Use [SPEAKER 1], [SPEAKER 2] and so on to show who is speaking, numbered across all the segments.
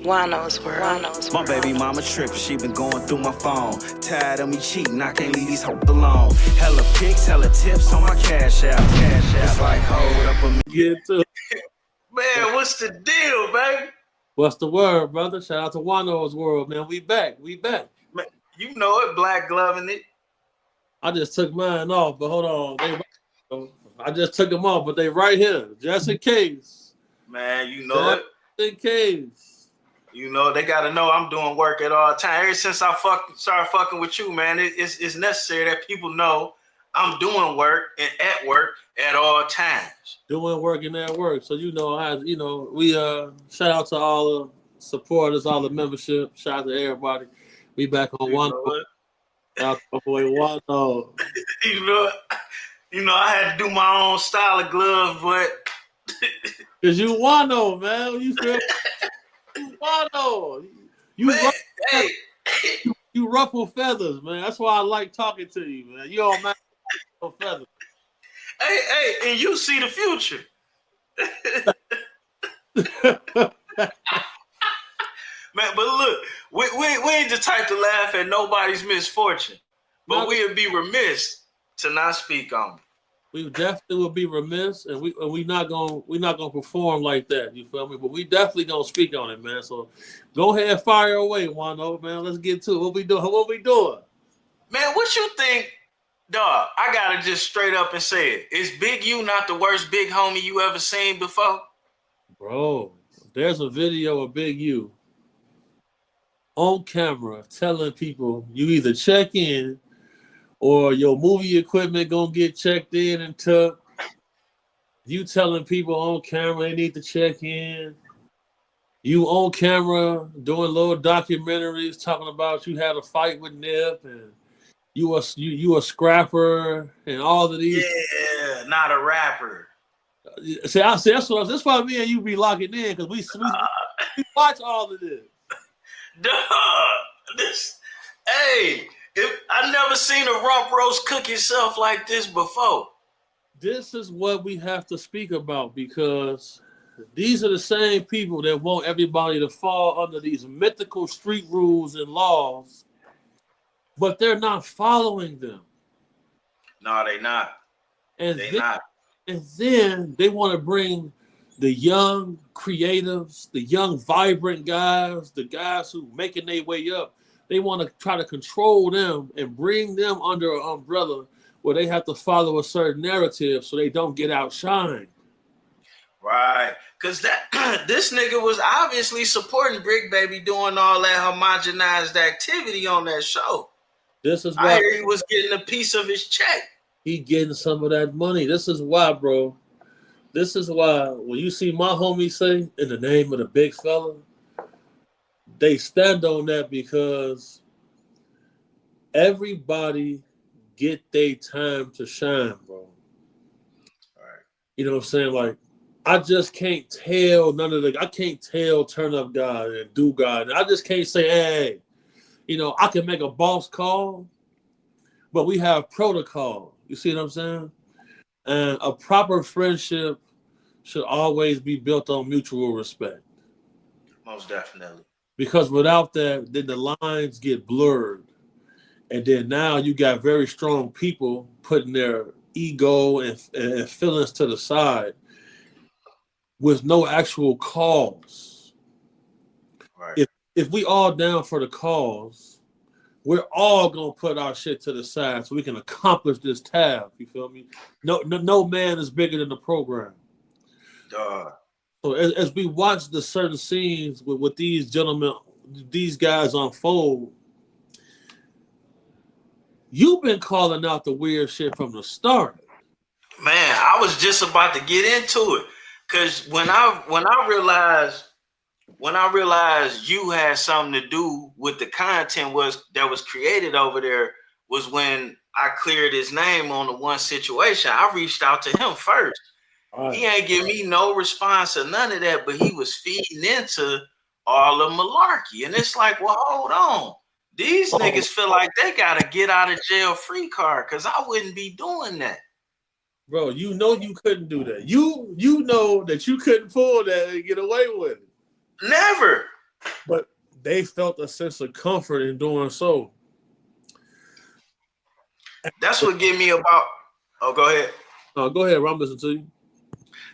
[SPEAKER 1] Juan-o's world.
[SPEAKER 2] My baby mama trippin', she been going through my phone. Tired of me cheating, I can't leave these hoes alone. Hella pics, hella tips on my cash app. It's like, hold up a minute.
[SPEAKER 3] Get to
[SPEAKER 4] Man, what's the deal, baby?
[SPEAKER 3] what's the word, brother? Shout out to Juan-o's world, man. We back.
[SPEAKER 4] Man, you know it, black gloving it.
[SPEAKER 3] I just took mine off, but hold on. I just took them off, but they right here, just in case.
[SPEAKER 4] Man, you know
[SPEAKER 3] Just in case.
[SPEAKER 4] You know, they got to know I'm doing work at all times. Ever since I started fucking with you, man, it's necessary that people know I'm doing work and at work at all times.
[SPEAKER 3] Doing work and at work. So we shout out to all the supporters, all the membership. Shout out to everybody. We back on Juan-o. Shout out to my boy Juan-o.
[SPEAKER 4] you know, I had to do my own style of glove, but
[SPEAKER 3] Cause you Juan-o, man. You feel you Juan-o. You ruffle feathers, man. That's why I like talking to you, man. You all man feathers.
[SPEAKER 4] Hey, and you see the future. Man, but look, we ain't the type to laugh at nobody's misfortune, but we would be remiss to not speak on it.
[SPEAKER 3] We definitely will be remiss, and we not gonna perform like that. You feel me? But we definitely gonna speak on it, man. So go ahead, fire away, Juan-o, man. Let's get to it. What we doing?
[SPEAKER 4] Man, what you think, dog? I gotta just straight up and say it. Is Big U not the worst big homie you ever seen before?
[SPEAKER 3] Bro, there's a video of Big U on camera telling people you either check in or your movie equipment gonna get checked in and took. You telling people on camera they need to check in. You on camera doing little documentaries talking about you had a fight with Nip and you a scrapper and all of these.
[SPEAKER 4] Yeah, not a rapper.
[SPEAKER 3] See, that's why me and you be locking in because we watch all of this.
[SPEAKER 4] Duh, I never seen a rump roast cook itself like this before.
[SPEAKER 3] This is what we have to speak about because these are the same people that want everybody to fall under these mythical street rules and laws, but they're not following them.
[SPEAKER 4] No, they not.
[SPEAKER 3] And then they want to bring the young creatives, the young vibrant guys, the guys who making their way up. They want to try to control them and bring them under an umbrella where they have to follow a certain narrative so they don't get outshined.
[SPEAKER 4] Right. Because this nigga was obviously supporting Brick Baby doing all that homogenized activity on that show.
[SPEAKER 3] This is why
[SPEAKER 4] I hear he was getting a piece of his check.
[SPEAKER 3] He getting some of that money. This is why, bro. This is why when you see my homie say, in the name of the big fella, they stand on that because everybody get their time to shine, bro.
[SPEAKER 4] All right.
[SPEAKER 3] You know what I'm saying? Like, I just can't tell I can't tell turn up guy and do guy. I just can't say, hey, I can make a boss call, but we have protocol. You see what I'm saying? And a proper friendship should always be built on mutual respect.
[SPEAKER 4] Most definitely.
[SPEAKER 3] Because without that, then the lines get blurred. And then now you got very strong people putting their ego and feelings to the side with no actual cause.
[SPEAKER 4] Right.
[SPEAKER 3] If we all down for the cause, we're all gonna put our shit to the side so we can accomplish this task. You feel me? No man is bigger than the program.
[SPEAKER 4] Duh.
[SPEAKER 3] So as we watch the certain scenes with these gentlemen, these guys unfold, you've been calling out the weird shit from the start.
[SPEAKER 4] Man, I was just about to get into it. Cause when I realized you had something to do with the content that was created over there was when I cleared his name on the one situation. I reached out to him first. Right. He ain't give me no response or none of that, but he was feeding into all the malarkey. And it's like, well, hold on. These niggas feel like they got to get out of jail free card because I wouldn't be doing that.
[SPEAKER 3] Bro, you know you couldn't do that. You know that you couldn't pull that and get away with it.
[SPEAKER 4] Never.
[SPEAKER 3] But they felt a sense of comfort in doing so.
[SPEAKER 4] That's what get me about. Oh, go ahead.
[SPEAKER 3] Go ahead, I'm listening to you.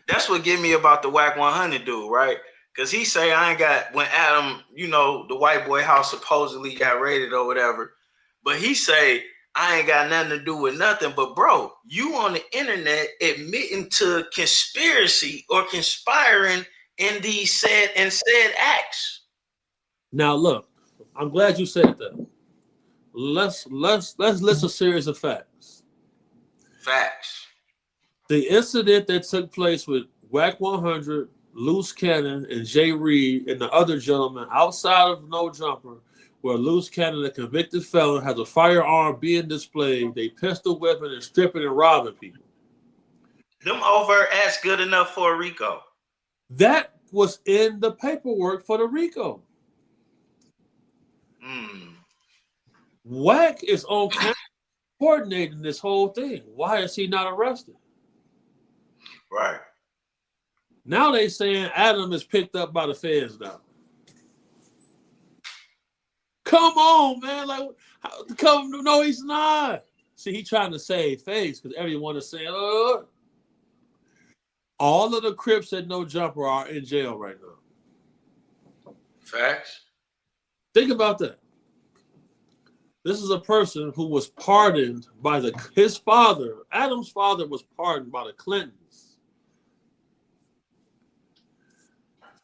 [SPEAKER 4] That's what get me about the Whack 100 dude, right? Because he say I ain't got, when Adam, the white boy house supposedly got raided or whatever, but he say I ain't got nothing to do with nothing. But bro, you on the internet admitting to conspiracy or conspiring in these said acts.
[SPEAKER 3] Now look, I'm glad you said that. Let's list a series of facts.
[SPEAKER 4] Facts.
[SPEAKER 3] The incident that took place with Whack 100, Loose Cannon, and Jay Reed and the other gentleman outside of No Jumper, where Loose Cannon, a convicted felon, has a firearm being displayed. They pistol whipping and stripping and robbing people.
[SPEAKER 4] Them overt acts good enough for a RICO.
[SPEAKER 3] That was in the paperwork for the RICO. Whack is on camera coordinating this whole thing. Why is he not arrested?
[SPEAKER 4] Right.
[SPEAKER 3] Now they saying Adam is picked up by the feds now. Come on, man. No, he's not. See, he trying to save face because everyone is saying, all of the Crips at No Jumper are in jail right now.
[SPEAKER 4] Facts.
[SPEAKER 3] Think about that. This is a person who was pardoned by his father. Adam's father was pardoned by the Clintons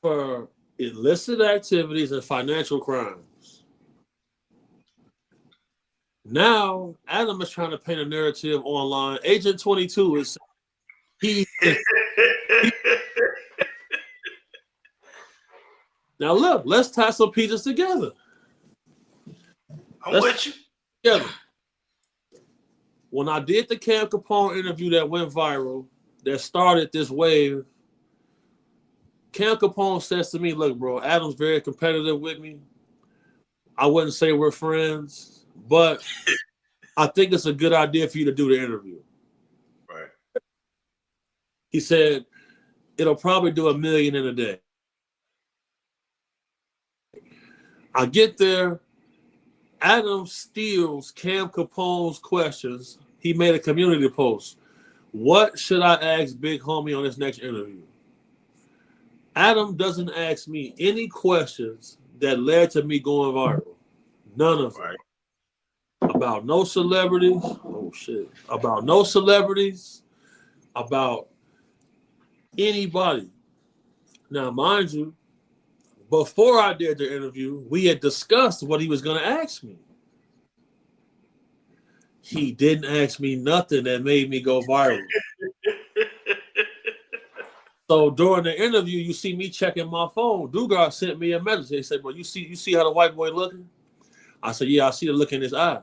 [SPEAKER 3] for illicit activities and financial crimes. Now, Adam is trying to paint a narrative online. Agent 22 is Now look, let's tie some pieces together.
[SPEAKER 4] I'm with you.
[SPEAKER 3] Together. When I did the Cam Capone interview that went viral, that started this wave, Cam Capone says to me, look, bro, Adam's very competitive with me. I wouldn't say we're friends, but I think it's a good idea for you to do the interview.
[SPEAKER 4] Right.
[SPEAKER 3] He said, it'll probably do $1 million in a day. I get there. Adam steals Cam Capone's questions. He made a community post. What should I ask Big Homie on this next interview? Adam doesn't ask me any questions that led to me going viral. None of them. Right. About no celebrities. Oh, shit. About no celebrities. About anybody. Now, mind you, before I did the interview, we had discussed what he was going to ask me. He didn't ask me nothing that made me go viral. So during the interview, you see me checking my phone. Dugar sent me a message. He said, bro, you see how the white boy looking? I said, yeah, I see the look in his eye.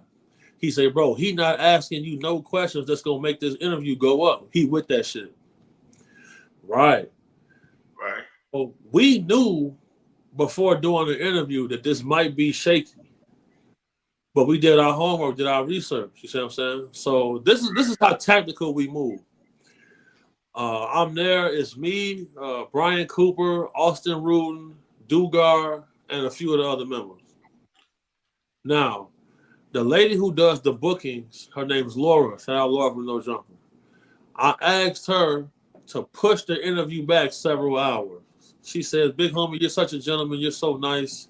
[SPEAKER 3] He said, bro, he not asking you no questions that's going to make this interview go up. He with that shit. Right.
[SPEAKER 4] Right.
[SPEAKER 3] Well, we knew before doing the interview that this might be shaky. But we did our homework, did our research. You see what I'm saying? So this is how tactical we move. I'm there. It's me, Brian Cooper, Austin Rudin, Dugar, and a few of the other members. Now, the lady who does the bookings, her name's Laura. Shout out Laura from No Jumper. I asked her to push the interview back several hours. She says, Big Homie, you're such a gentleman. You're so nice.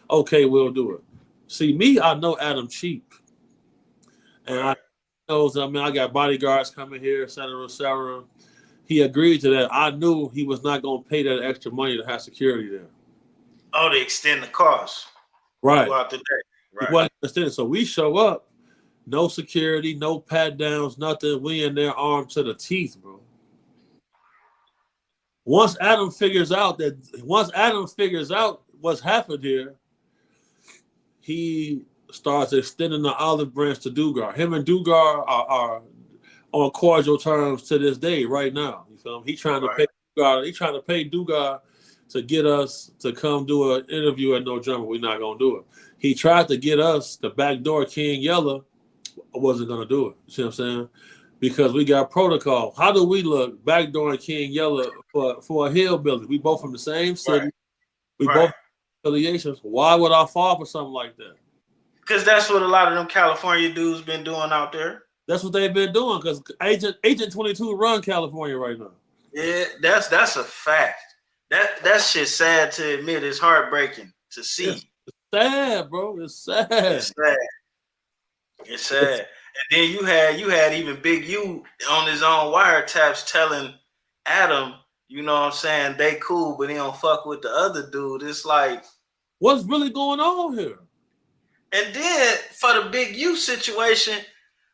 [SPEAKER 3] Okay, we'll do it. See, me, I know Adam cheap. And I got bodyguards coming here, et cetera, et cetera. He agreed to that. I knew he was not going to pay that extra money to have security there.
[SPEAKER 4] Oh, to extend the cost.
[SPEAKER 3] Right.
[SPEAKER 4] Throughout the day. Right.
[SPEAKER 3] He wasn't extended. So we show up, no security, no pat downs, nothing. We in there armed to the teeth, bro. Once Adam figures out what's happened here, he starts extending the olive branch to Dugar. Him and Dugar are on cordial terms to this day, right now. You feel me? He's trying to pay Dugar. He's trying to pay Dugar to get us to come do an interview at No Jumper. We're not gonna do it. He tried to get us the backdoor King Yella. I wasn't gonna do it. You see what I'm saying? because we got protocol. How do we look backdooring King Yella for a hillbilly? We both from the same city.
[SPEAKER 4] Right.
[SPEAKER 3] We both affiliations. Why would I fall for something like that?
[SPEAKER 4] Because that's what a lot of them California dudes been doing out there.
[SPEAKER 3] That's what they've been doing. Because Agent 22 run California right now.
[SPEAKER 4] Yeah, that's a fact. That shit's sad to admit. It's heartbreaking to see.
[SPEAKER 3] It's sad, bro. It's sad.
[SPEAKER 4] It's sad. It's sad. And then you had even Big U on his own wiretaps telling Adam, you know what I'm saying, they cool, but he don't fuck with the other dude. It's like,
[SPEAKER 3] what's really going on here?
[SPEAKER 4] And then for the Big U situation,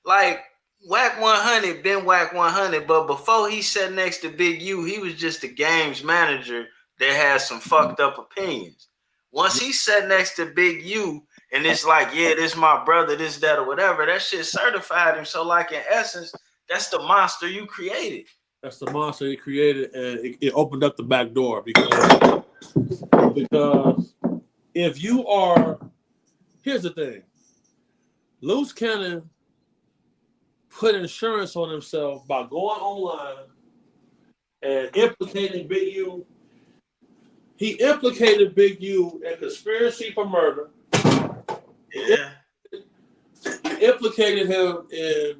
[SPEAKER 4] like Whack 100 been Whack 100, but before he sat next to Big U, he was just a games manager that had some fucked up opinions. Once he sat next to Big U, and it's like, yeah, this my brother, this, that, or whatever, that shit certified him. So, like, in essence, that's the monster you created.
[SPEAKER 3] That's the monster you created, and it opened up the back door because if you are, here's the thing, Loose Cannon put insurance on himself by going online and implicating Big U. He implicated Big U in conspiracy for murder.
[SPEAKER 4] Yeah.
[SPEAKER 3] He implicated him in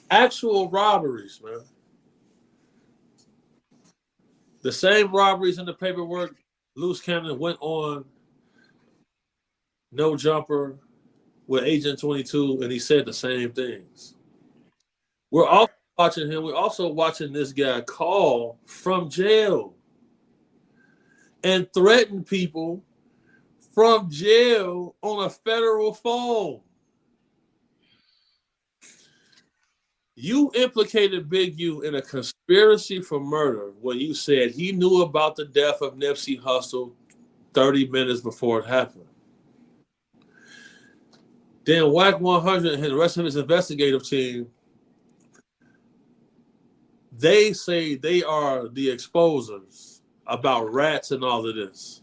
[SPEAKER 3] actual robberies, man. The same robberies in the paperwork. Loose Cannon went on No Jumper with Agent 22, and he said the same things. We're also watching him. We're also watching this guy call from jail and threaten people from jail on a federal phone. You implicated Big U in a conspiracy for murder when you said he knew about the death of Nipsey Hussle 30 minutes before it happened. Then Whack 100 and the rest of his investigative team, they say they are the exposers about rats and all of this.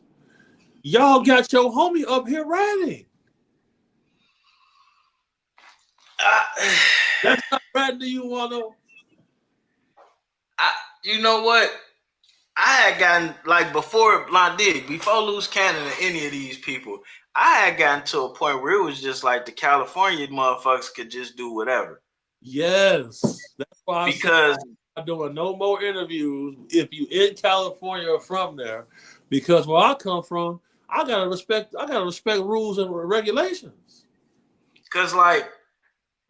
[SPEAKER 3] Y'all got your homie up here ratting. That's not ratting to you, Juan-o.
[SPEAKER 4] You know what? I had gotten, like, before Loose Cannon and any of these people, I had gotten to a point where it was just like the California motherfuckers could just do whatever.
[SPEAKER 3] Yes. That's why
[SPEAKER 4] because
[SPEAKER 3] I'm doing no more interviews if you in California or from there. Because where I come from, I gotta respect rules and regulations.
[SPEAKER 4] Because, like,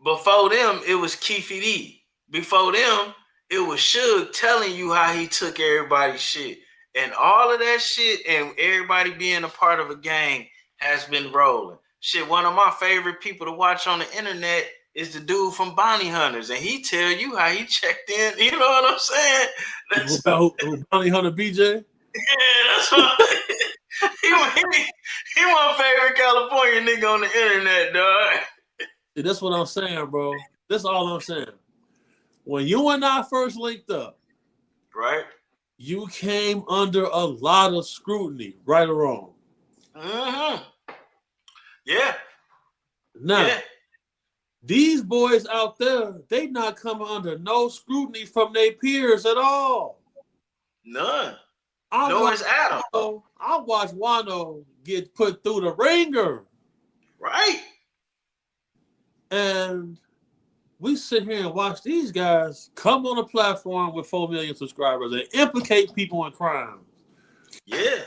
[SPEAKER 4] before them, it was Keefe D. Before them, it was Suge telling you how he took everybody's shit. And all of that shit and everybody being a part of a gang has been rolling. Shit, one of my favorite people to watch on the internet is the dude from Bounty Hunters. And he tell you how he checked in. You know what I'm saying?
[SPEAKER 3] Bounty Hunter BJ?
[SPEAKER 4] Yeah, that's what he my favorite California nigga on the internet, dog.
[SPEAKER 3] See, that's what I'm saying, bro. That's all I'm saying. When you and I first linked up,
[SPEAKER 4] right,
[SPEAKER 3] you came under a lot of scrutiny, right or wrong.
[SPEAKER 4] Mm-hmm. Yeah.
[SPEAKER 3] Now, these boys out there, they not coming under no scrutiny from their peers at all.
[SPEAKER 4] None. No, it's Adam.
[SPEAKER 3] I watched Juan-o get put through the ringer.
[SPEAKER 4] Right.
[SPEAKER 3] And we sit here and watch these guys come on a platform with 4 million subscribers and implicate people in crimes.
[SPEAKER 4] Yeah.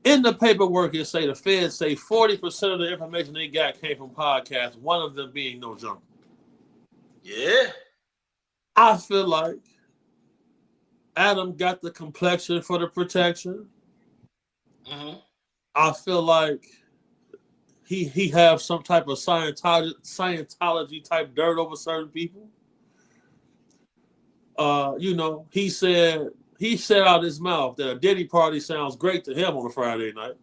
[SPEAKER 3] In the paperwork, it say the feds say 40% of the information they got came from podcasts, one of them being No Jumper.
[SPEAKER 4] Yeah.
[SPEAKER 3] I feel like Adam got the complexion for the protection.
[SPEAKER 4] Mm-hmm.
[SPEAKER 3] I feel like he have some type of Scientology type dirt over certain people. You know, he said out his mouth that a Diddy party sounds great to him on a Friday night.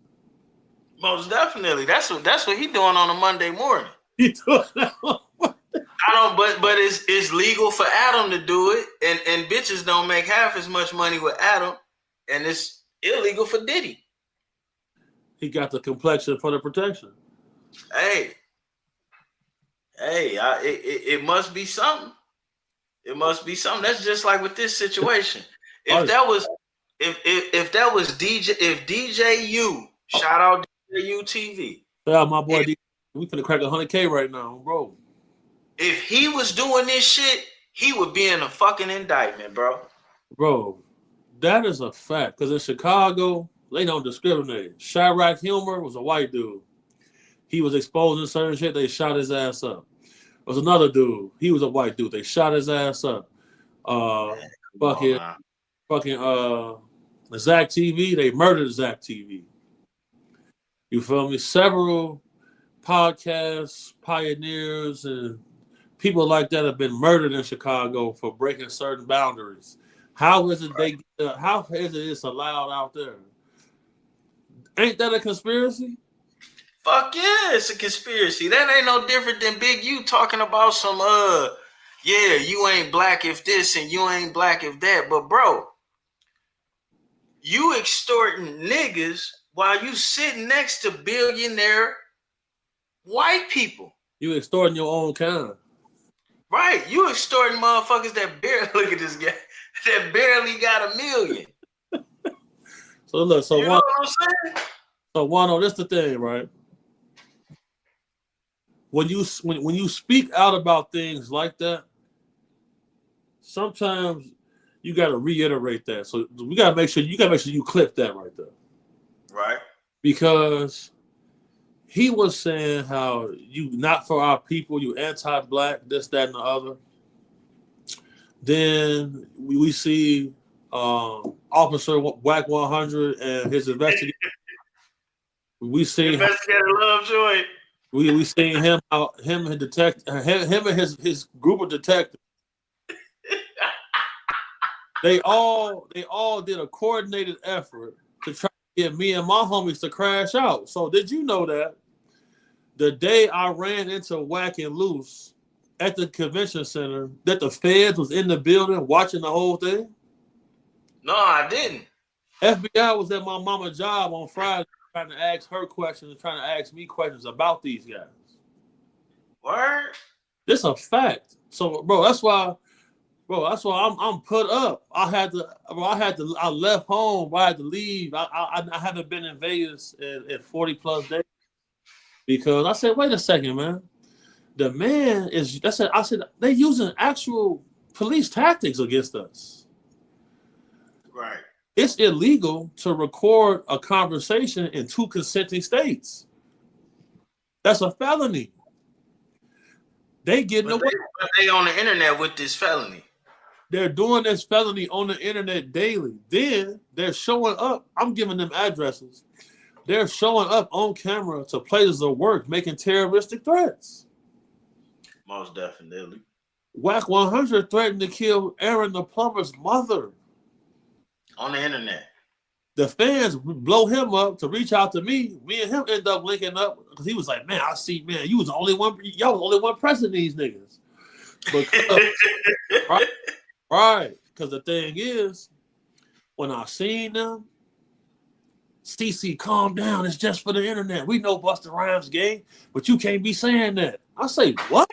[SPEAKER 4] Most definitely. That's what he doing on a Monday morning.
[SPEAKER 3] He doing that.
[SPEAKER 4] But it's legal for Adam to do it, and bitches don't make half as much money with Adam, and it's illegal for Diddy.
[SPEAKER 3] He got the complexion for the protection.
[SPEAKER 4] Hey, Hey, it must be something. It must be something. That's just like with this situation. If that was DJU, shout out DJU TV.
[SPEAKER 3] Yeah, my boy, we finna crack 100K right now, bro.
[SPEAKER 4] If he was doing this shit, he would be in a fucking indictment, bro.
[SPEAKER 3] Bro, that is a fact. Because in Chicago, they don't discriminate. Chirac Humor was a white dude. He was exposing certain shit. They shot his ass up. There was another dude. He was a white dude. They shot his ass up. Fucking Zach TV. They murdered Zach TV. You feel me? Several podcasts, pioneers, and people like that have been murdered in Chicago for breaking certain boundaries. How is it it's allowed out there? Ain't that a conspiracy?
[SPEAKER 4] Fuck yeah, it's a conspiracy. That ain't no different than Big U talking about some yeah, you ain't black if this and you ain't black if that. But bro, you extorting niggas while you sitting next to billionaire white people.
[SPEAKER 3] You extorting your own kind.
[SPEAKER 4] Right. You extorting motherfuckers that barely look at this guy that barely got $1 million.
[SPEAKER 3] So look,
[SPEAKER 4] you know what I'm saying?
[SPEAKER 3] So Juan-o, this the thing, right? When you speak out about things like that, sometimes you got to reiterate that. So we got to make sure you clip that right there.
[SPEAKER 4] Right.
[SPEAKER 3] Because he was saying how you not for our people, you anti-black, this, that, and the other. Then we see Officer Whack 100 and his investigation. We see
[SPEAKER 4] Investigator Lovejoy.
[SPEAKER 3] We seen him and his group of detectives. They all did a coordinated effort to try to get me and my homies to crash out. So did you know that the day I ran into Whack and Loose at the convention center, that the feds was in the building watching the whole thing?
[SPEAKER 4] No, I didn't.
[SPEAKER 3] FBI was at my mama's job on Friday trying to ask her questions and trying to ask me questions about these guys.
[SPEAKER 4] Word?
[SPEAKER 3] This a fact. So, bro, that's why I'm put up. I left home. I had to leave. I haven't been in Vegas in 40 plus days because I said, wait a second, man. The man is. I said they using actual police tactics against us.
[SPEAKER 4] Right.
[SPEAKER 3] It's illegal to record a conversation in 2 consenting states. That's a felony. They getting away.
[SPEAKER 4] But they on the internet with this felony.
[SPEAKER 3] They're doing this felony on the internet daily. Then they're showing up. I'm giving them addresses. They're showing up on camera to places of work, making terroristic threats.
[SPEAKER 4] Most definitely.
[SPEAKER 3] Whack 100 threatened to kill Aaron the plumber's mother.
[SPEAKER 4] On the internet.
[SPEAKER 3] The fans blow him up to reach out to me. Me and him end up linking up because he was like, man, I see, man, you was the only one. Y'all was the only one pressing these niggas. Because, right. Because the thing is, when I seen them, CC, calm down. It's just for the internet. We know Busta Rhymes gay, but you can't be saying that. I say, what?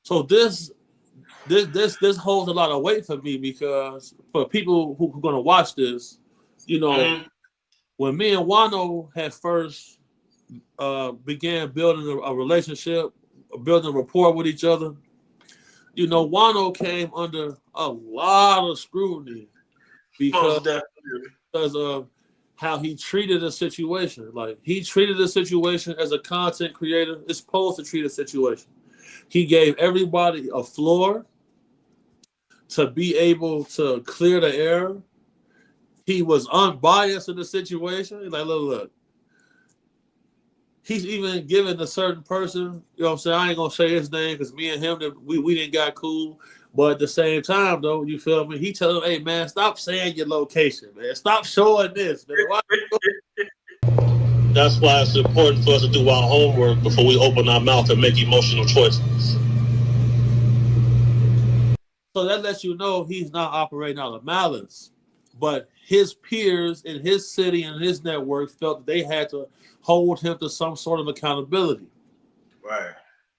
[SPEAKER 3] So this holds a lot of weight for me because for people who are going to watch this, you know, when me and Juan-o had first began building a relationship, building a rapport with each other, you know, Juan-o came under a lot of scrutiny because of how he treated a situation. Like, he treated the situation as a content creator is supposed to treat a situation. He gave everybody a floor to be able to clear the air. He was unbiased in the situation. Like, look. He's even given a certain person, you know what I'm saying? I ain't going to say his name because me and him, we didn't got cool. But at the same time, though, you feel me? He tell him, hey, man, stop saying your location, man. Stop showing this, man. That's why it's important for us to do our homework before we open our mouth and make emotional choices. So that lets you know he's not operating out of malice. but his peers in his city and his network felt that they had to hold him to some sort of accountability.
[SPEAKER 4] Right.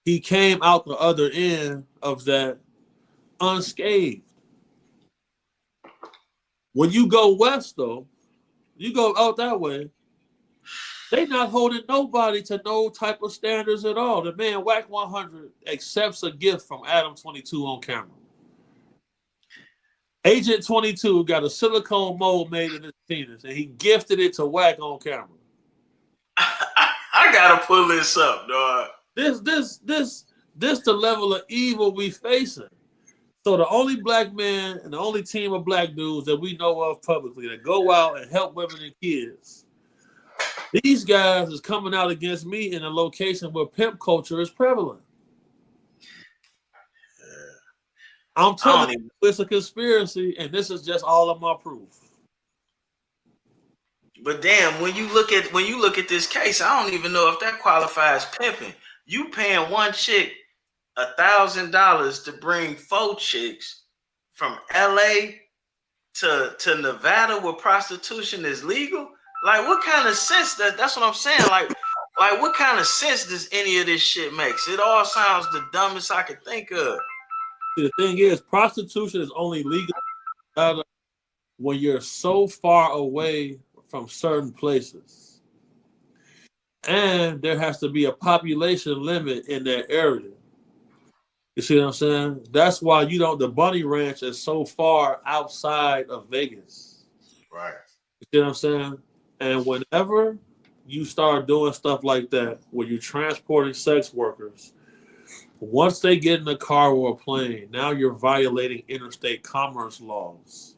[SPEAKER 3] He came out the other end of that unscathed. When you go west, though, you go out that way, they not holding nobody to no type of standards at all. The man Whack 100 accepts a gift from Adam 22 on camera. Agent 22 got a silicone mold made in his penis, and he gifted it to Whack on camera.
[SPEAKER 4] I gotta pull this up, dog.
[SPEAKER 3] This the level of evil we facing. So the only black man and the only team of black dudes that we know of publicly that go out and help women and kids, these guys is coming out against me in a location where pimp culture is prevalent. I'm telling you, it's a conspiracy, and this is just all of my proof.
[SPEAKER 4] But damn, when you look at this case, I don't even know if that qualifies pimping. You paying one chick $1,000 to bring 4 chicks from LA to Nevada where prostitution is legal? Like, what kind of sense that's what I'm saying? Like what kind of sense does any of this shit makes? It all sounds the dumbest I could think of.
[SPEAKER 3] See, the thing is, prostitution is only legal when you're so far away from certain places. And there has to be a population limit in that area. You see what I'm saying? That's why the Bunny Ranch is so far outside of Vegas.
[SPEAKER 4] Right.
[SPEAKER 3] You see what I'm saying? And whenever you start doing stuff like that, where you're transporting sex workers, once they get in a car or a plane, now you're violating interstate commerce laws.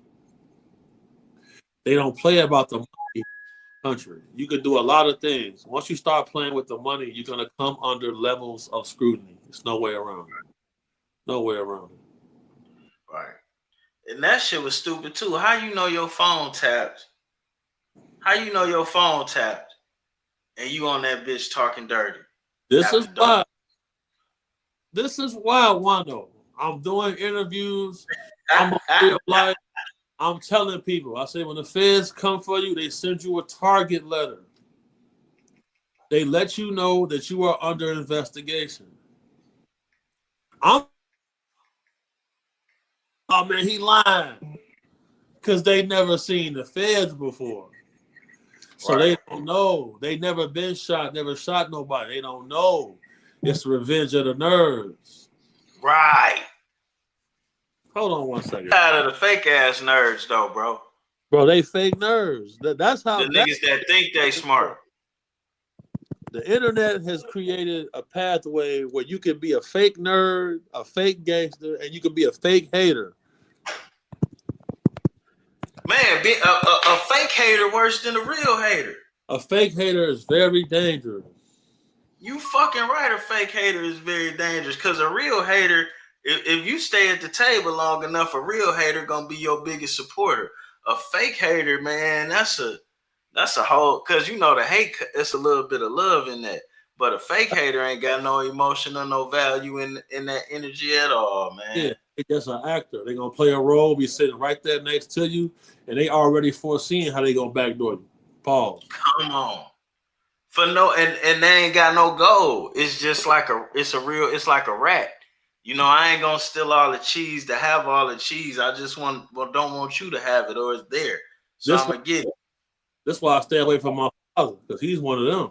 [SPEAKER 3] They don't play about the money in the country. You can do a lot of things. Once you start playing with the money, you're going to come under levels of scrutiny. There's no way around it. No way around it.
[SPEAKER 4] Right. And that shit was stupid too. How you know your phone tapped? How you know your phone tapped and you on that bitch talking dirty?
[SPEAKER 3] This is why, Juan-o. I'm doing interviews. I'm on real life. I'm telling people. I say when the feds come for you, they send you a target letter. They let you know that you are under investigation. Oh man, he lying. Because they never seen the feds before. So They don't know. They never been shot, never shot nobody. They don't know. It's revenge of the nerds.
[SPEAKER 4] Right.
[SPEAKER 3] Hold on one second.
[SPEAKER 4] Out of the fake ass nerds though, bro.
[SPEAKER 3] Bro, they fake nerds. That's how
[SPEAKER 4] the niggas that think they smart.
[SPEAKER 3] The internet has created a pathway where you can be a fake nerd, a fake gangster, and you can be a fake hater.
[SPEAKER 4] Man, a fake hater worse than a real hater.
[SPEAKER 3] A fake hater is very dangerous.
[SPEAKER 4] You fucking right, a fake hater is very dangerous because a real hater, if you stay at the table long enough, a real hater gonna be your biggest supporter. A fake hater, man, that's a whole, because you know the hate, it's a little bit of love in that. But a fake hater ain't got no emotion or no value in that energy at all, man.
[SPEAKER 3] Yeah, it's just an actor. They gonna play a role, be sitting right there next to you, and they already foreseeing how they gonna backdoor you. Pause.
[SPEAKER 4] Come on. And they ain't got no goal. It's just like it's like a rat. You know, I ain't gonna steal all the cheese to have all the cheese. I just don't want you to have it, or it's there. So I'm gonna get it.
[SPEAKER 3] That's why I stay away from my father, because he's one of them.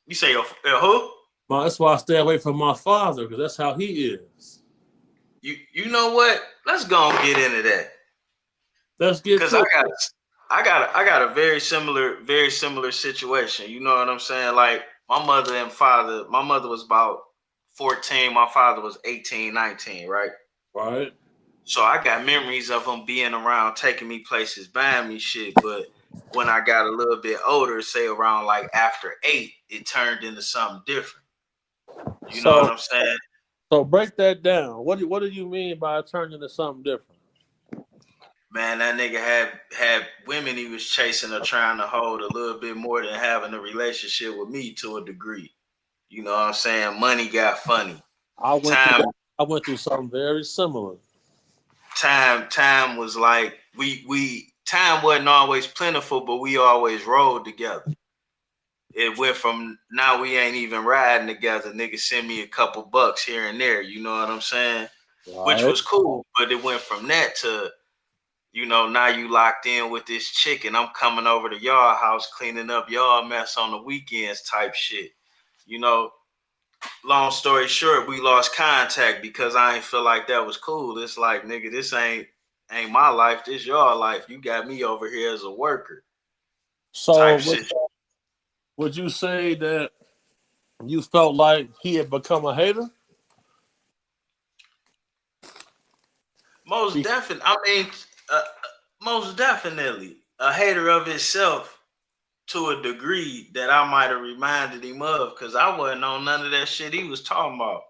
[SPEAKER 4] You say who?
[SPEAKER 3] That's why I stay away from my father, because that's how he is.
[SPEAKER 4] You know what? Let's go and get into that.
[SPEAKER 3] Let's get
[SPEAKER 4] because I got a very similar situation. You know what I'm saying? Like my mother and father, my mother was about 14, my father was 18, 19, right?
[SPEAKER 3] Right.
[SPEAKER 4] So I got memories of them being around, taking me places, buying me shit. But when I got a little bit older, say around like after 8, it turned into something different. You know what I'm saying?
[SPEAKER 3] So break that down. What do you mean by it turned into something different?
[SPEAKER 4] Man, that nigga had women he was chasing or trying to hold a little bit more than having a relationship with me to a degree. You know what I'm saying? Money got funny.
[SPEAKER 3] I went through something very similar.
[SPEAKER 4] time was like time wasn't always plentiful, but we always rode together. It went from now we ain't even riding together. Niggas send me a couple bucks here and there. You know what I'm saying?
[SPEAKER 3] Right.
[SPEAKER 4] Which was cool, but it went from that to, now you locked in with this chick and I'm coming over to y'all house cleaning up y'all mess on the weekends type shit. Long story short, we lost contact because I ain't feel like that was cool. It's like, nigga, this ain't my life. This your life. You got me over here as a worker.
[SPEAKER 3] So would you say that you felt like he had become a hater?
[SPEAKER 4] Most definitely. I mean, most definitely a hater of himself to a degree that I might have reminded him of, because I wasn't on none of that shit he was talking about.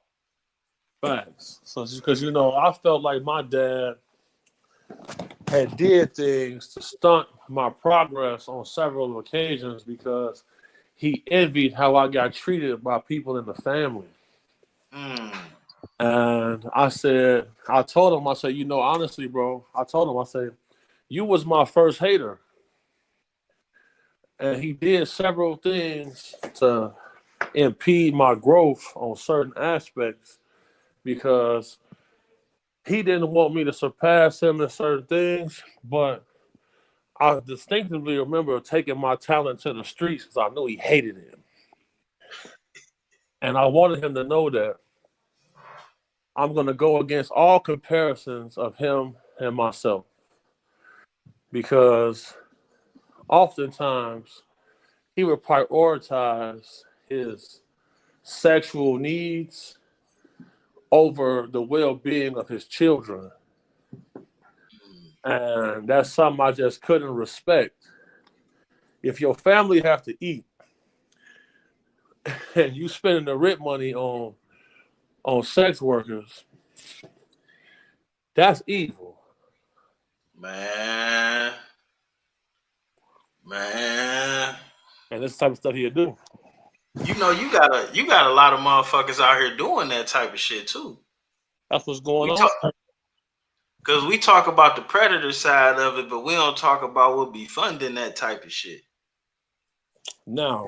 [SPEAKER 3] Facts. So because I felt like my dad had did things to stunt my progress on several occasions because he envied how I got treated by people in the family. And I told him, honestly, bro, I said, you was my first hater. And he did several things to impede my growth on certain aspects because he didn't want me to surpass him in certain things, but I distinctively remember taking my talent to the streets because I knew he hated it. And I wanted him to know that I'm going to go against all comparisons of him and myself. Because oftentimes he would prioritize his sexual needs over the well-being of his children. And that's something I just couldn't respect. If your family have to eat and you spending the rent money on sex workers, that's evil.
[SPEAKER 4] Man.
[SPEAKER 3] And this type of stuff he'll do.
[SPEAKER 4] You got a lot of motherfuckers out here doing that type of shit too.
[SPEAKER 3] That's what's going on.
[SPEAKER 4] Because we talk about the predator side of it, but we don't talk about what be funding that type of shit.
[SPEAKER 3] Now,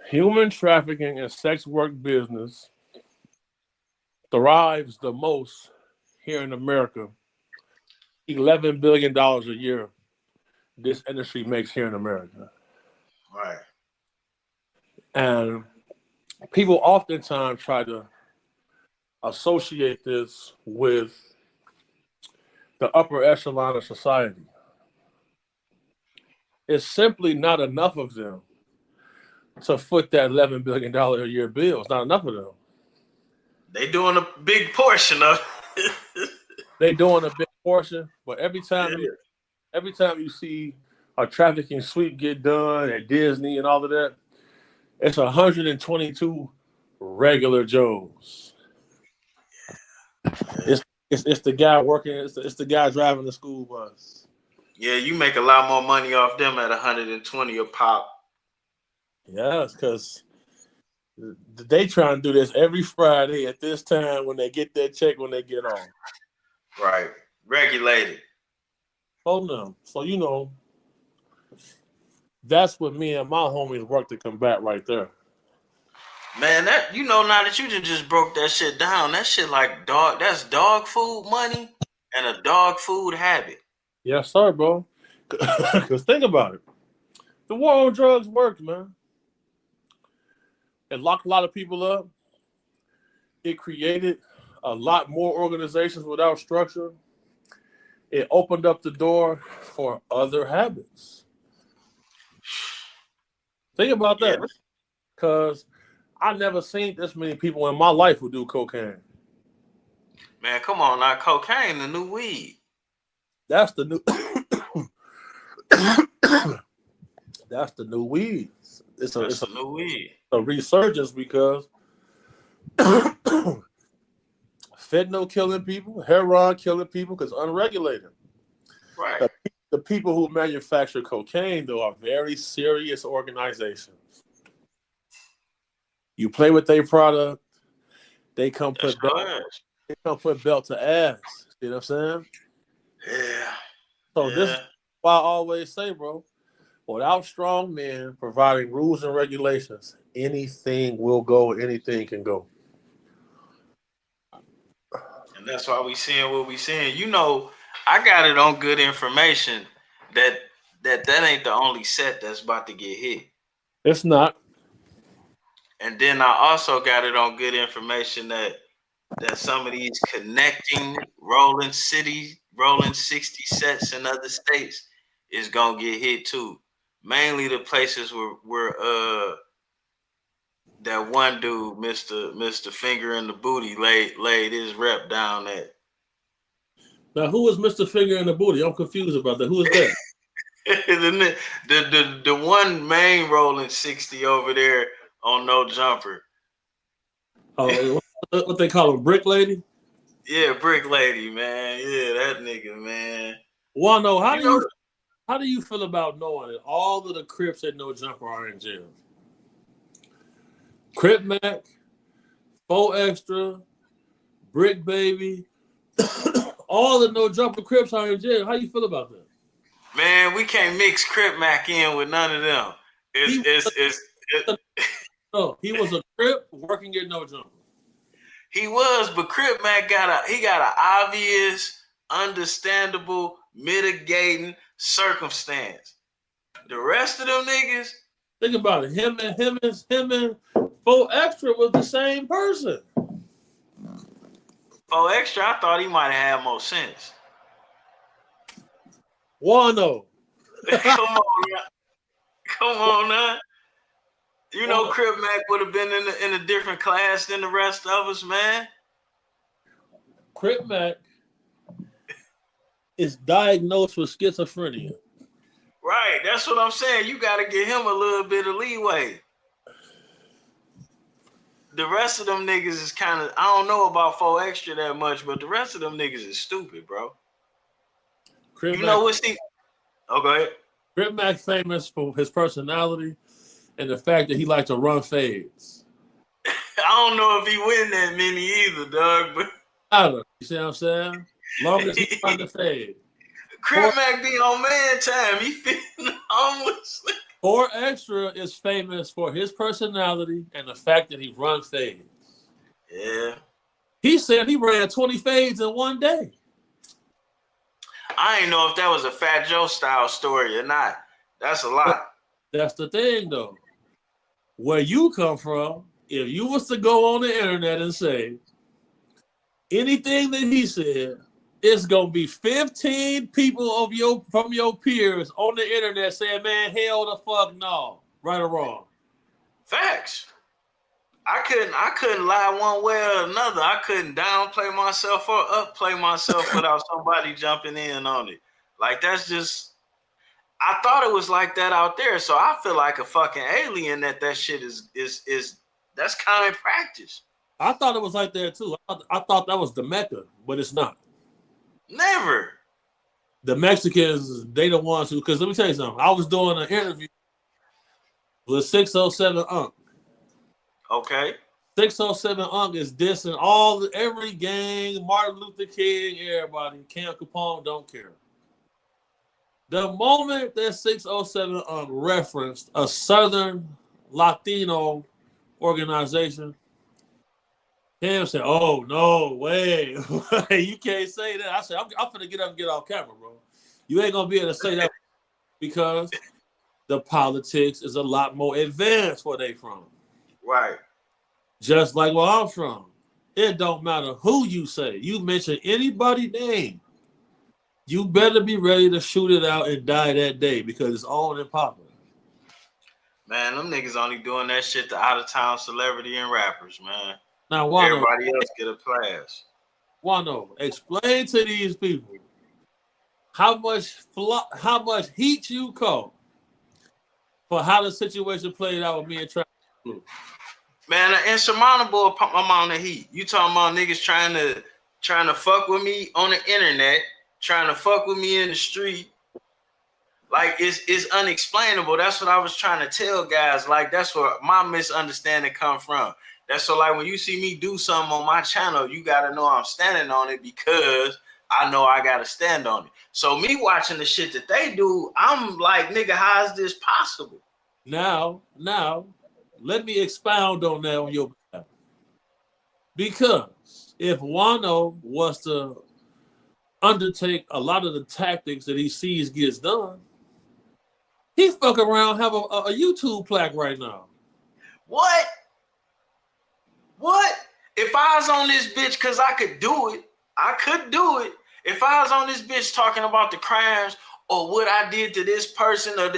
[SPEAKER 3] human trafficking and sex work business thrives the most here in America. $11 billion a year this industry makes here in America.
[SPEAKER 4] Right.
[SPEAKER 3] And people oftentimes try to associate this with the upper echelon of society. It's simply not enough of them to foot that $11 billion a year bill. It's not enough of them.
[SPEAKER 4] They doing a big portion of it.
[SPEAKER 3] They doing a big portion, but every time you see a trafficking sweep get done at Disney and all of that, it's 122 regular Joes. It's the guy working. It's the guy driving the school bus.
[SPEAKER 4] Yeah, you make a lot more money off them at 120 a pop.
[SPEAKER 3] Yes, because they try and do this every Friday at this time when they get their check when they get on.
[SPEAKER 4] Right. Regulated.
[SPEAKER 3] Oh no. So that's what me and my homies work to combat right there.
[SPEAKER 4] Man, that now that you just broke that shit down, that shit like that's dog food money and a dog food habit.
[SPEAKER 3] Yes, sir, bro. Because think about it. The war on drugs worked, man. It locked a lot of people up. It created a lot more organizations without structure. It opened up the door for other habits. Think about that. Because I never seen this many people in my life who do cocaine.
[SPEAKER 4] Man, come on now. Cocaine, the new weed.
[SPEAKER 3] That's the new that's the new weed. It's a
[SPEAKER 4] new weed.
[SPEAKER 3] A resurgence because fentanyl killing people, heroin killing people because unregulated.
[SPEAKER 4] Right.
[SPEAKER 3] The people who manufacture cocaine, though, are very serious organizations. You play with their product, they come put They come put belt to ass. You know what I'm saying?
[SPEAKER 4] Yeah.
[SPEAKER 3] So this is why I always say, bro, without strong men providing rules and regulations, anything will go, anything can go.
[SPEAKER 4] And that's why we seeing what we seeing. You know, I got it on good information that ain't the only set that's about to get hit.
[SPEAKER 3] It's not.
[SPEAKER 4] And then I also got it on good information that some of these connecting rolling 60 sets in other states is gonna get hit too. Mainly the places where that one dude, Mr. Finger in the Booty, laid his rep down at.
[SPEAKER 3] Now, who is Mr. Finger in the Booty? I'm confused about that. Who is that?
[SPEAKER 4] the one main rolling 60 over there on No Jumper.
[SPEAKER 3] Oh, what they call him, Brick Lady?
[SPEAKER 4] Yeah, Brick Lady, man. Yeah, that nigga, man.
[SPEAKER 3] Juan-o, how do you feel about knowing that all of the Crips at No Jumper are in jail? Crip Mac, 4 Extra, Brick Baby, all the No Jumper Crips are in jail. How you feel about that?
[SPEAKER 4] Man, we can't mix Crip Mac in with none of them.
[SPEAKER 3] No, he was a Crip working at No Jumper.
[SPEAKER 4] He was, but Crip Mac got an obvious, understandable, mitigating circumstance. The rest of them niggas.
[SPEAKER 3] Think about it. Him and 4 Extra was the same person.
[SPEAKER 4] 4 Extra, I thought he might have had more sense.
[SPEAKER 3] Juan-o.
[SPEAKER 4] Come on now. You know, Crip Mac would have been in a different class than the rest of us, man.
[SPEAKER 3] Crip Mac is diagnosed with schizophrenia.
[SPEAKER 4] Right, that's what I'm saying. You got to give him a little bit of leeway. The rest of them niggas is kind of, I don't know about 4 Extra that much, but the rest of them niggas is stupid, bro. You know what's the... Oh, go ahead.
[SPEAKER 3] Crip Mac famous for his personality and the fact that he liked to run fades.
[SPEAKER 4] I don't know if he win that many either, dog, but...
[SPEAKER 3] You see what I'm saying? Long as he run the fade.
[SPEAKER 4] Crip Mac be on man time. He feeling homeless.
[SPEAKER 3] 4 Extra is famous for his personality and the fact that he runs fades.
[SPEAKER 4] Yeah.
[SPEAKER 3] He said he ran 20 fades in one day.
[SPEAKER 4] I ain't know if that was a Fat Joe style story or not. That's a lot.
[SPEAKER 3] That's the thing, though. Where you come from, if you was to go on the internet and say anything that he said, it's gonna be 15 people from your peers on the internet saying, "Man, hell the fuck no," right or wrong.
[SPEAKER 4] Facts. I couldn't lie one way or another. I couldn't downplay myself or upplay myself without somebody jumping in on it. Like, that's just, I thought it was like that out there. So I feel like a fucking alien that shit is that's common practice.
[SPEAKER 3] I thought it was like that too. I thought that was the Mecca, but it's not.
[SPEAKER 4] Never.
[SPEAKER 3] The Mexicans, they the ones who, because let me tell you something. I was doing an interview with 607 Unc.
[SPEAKER 4] Okay.
[SPEAKER 3] 607 Unc is dissing every gang, Martin Luther King, everybody. Cam Capone don't care. The moment that 607 Unc referenced a Southern Latino organization, Cam said, "Oh, no way. You can't say that." I said, I'm finna get up and get off camera, bro. You ain't gonna be able to say that because the politics is a lot more advanced where they from.
[SPEAKER 4] Right.
[SPEAKER 3] Just like where I'm from. It don't matter who you say. You mention anybody's name, you better be ready to shoot it out and die that day because it's on and popping.
[SPEAKER 4] Man, them niggas only doing that shit to out-of-town celebrity and rappers, man.
[SPEAKER 3] Now, Juan-o,
[SPEAKER 4] everybody else get a pass.
[SPEAKER 3] Juan-o, explain to these people how much heat you caught for how the situation played out with me and Travis.
[SPEAKER 4] Man, an insurmountable amount of heat. You talking about niggas trying to fuck with me on the internet, trying to fuck with me in the street. Like, it's unexplainable. That's what I was trying to tell guys. Like, that's where my misunderstanding come from. That's so like when you see me do something on my channel, you gotta know I'm standing on it because I know I gotta stand on it. So me watching the shit that they do, I'm like, nigga, how is this possible?
[SPEAKER 3] Now, let me expound on that on your behalf. Because if Juan-o was to undertake a lot of the tactics that he sees gets done, he fuck around have a YouTube plaque right now.
[SPEAKER 4] What? If I was on this bitch because I could do it, I could do it. If I was on this bitch talking about the crimes or what I did to this person, and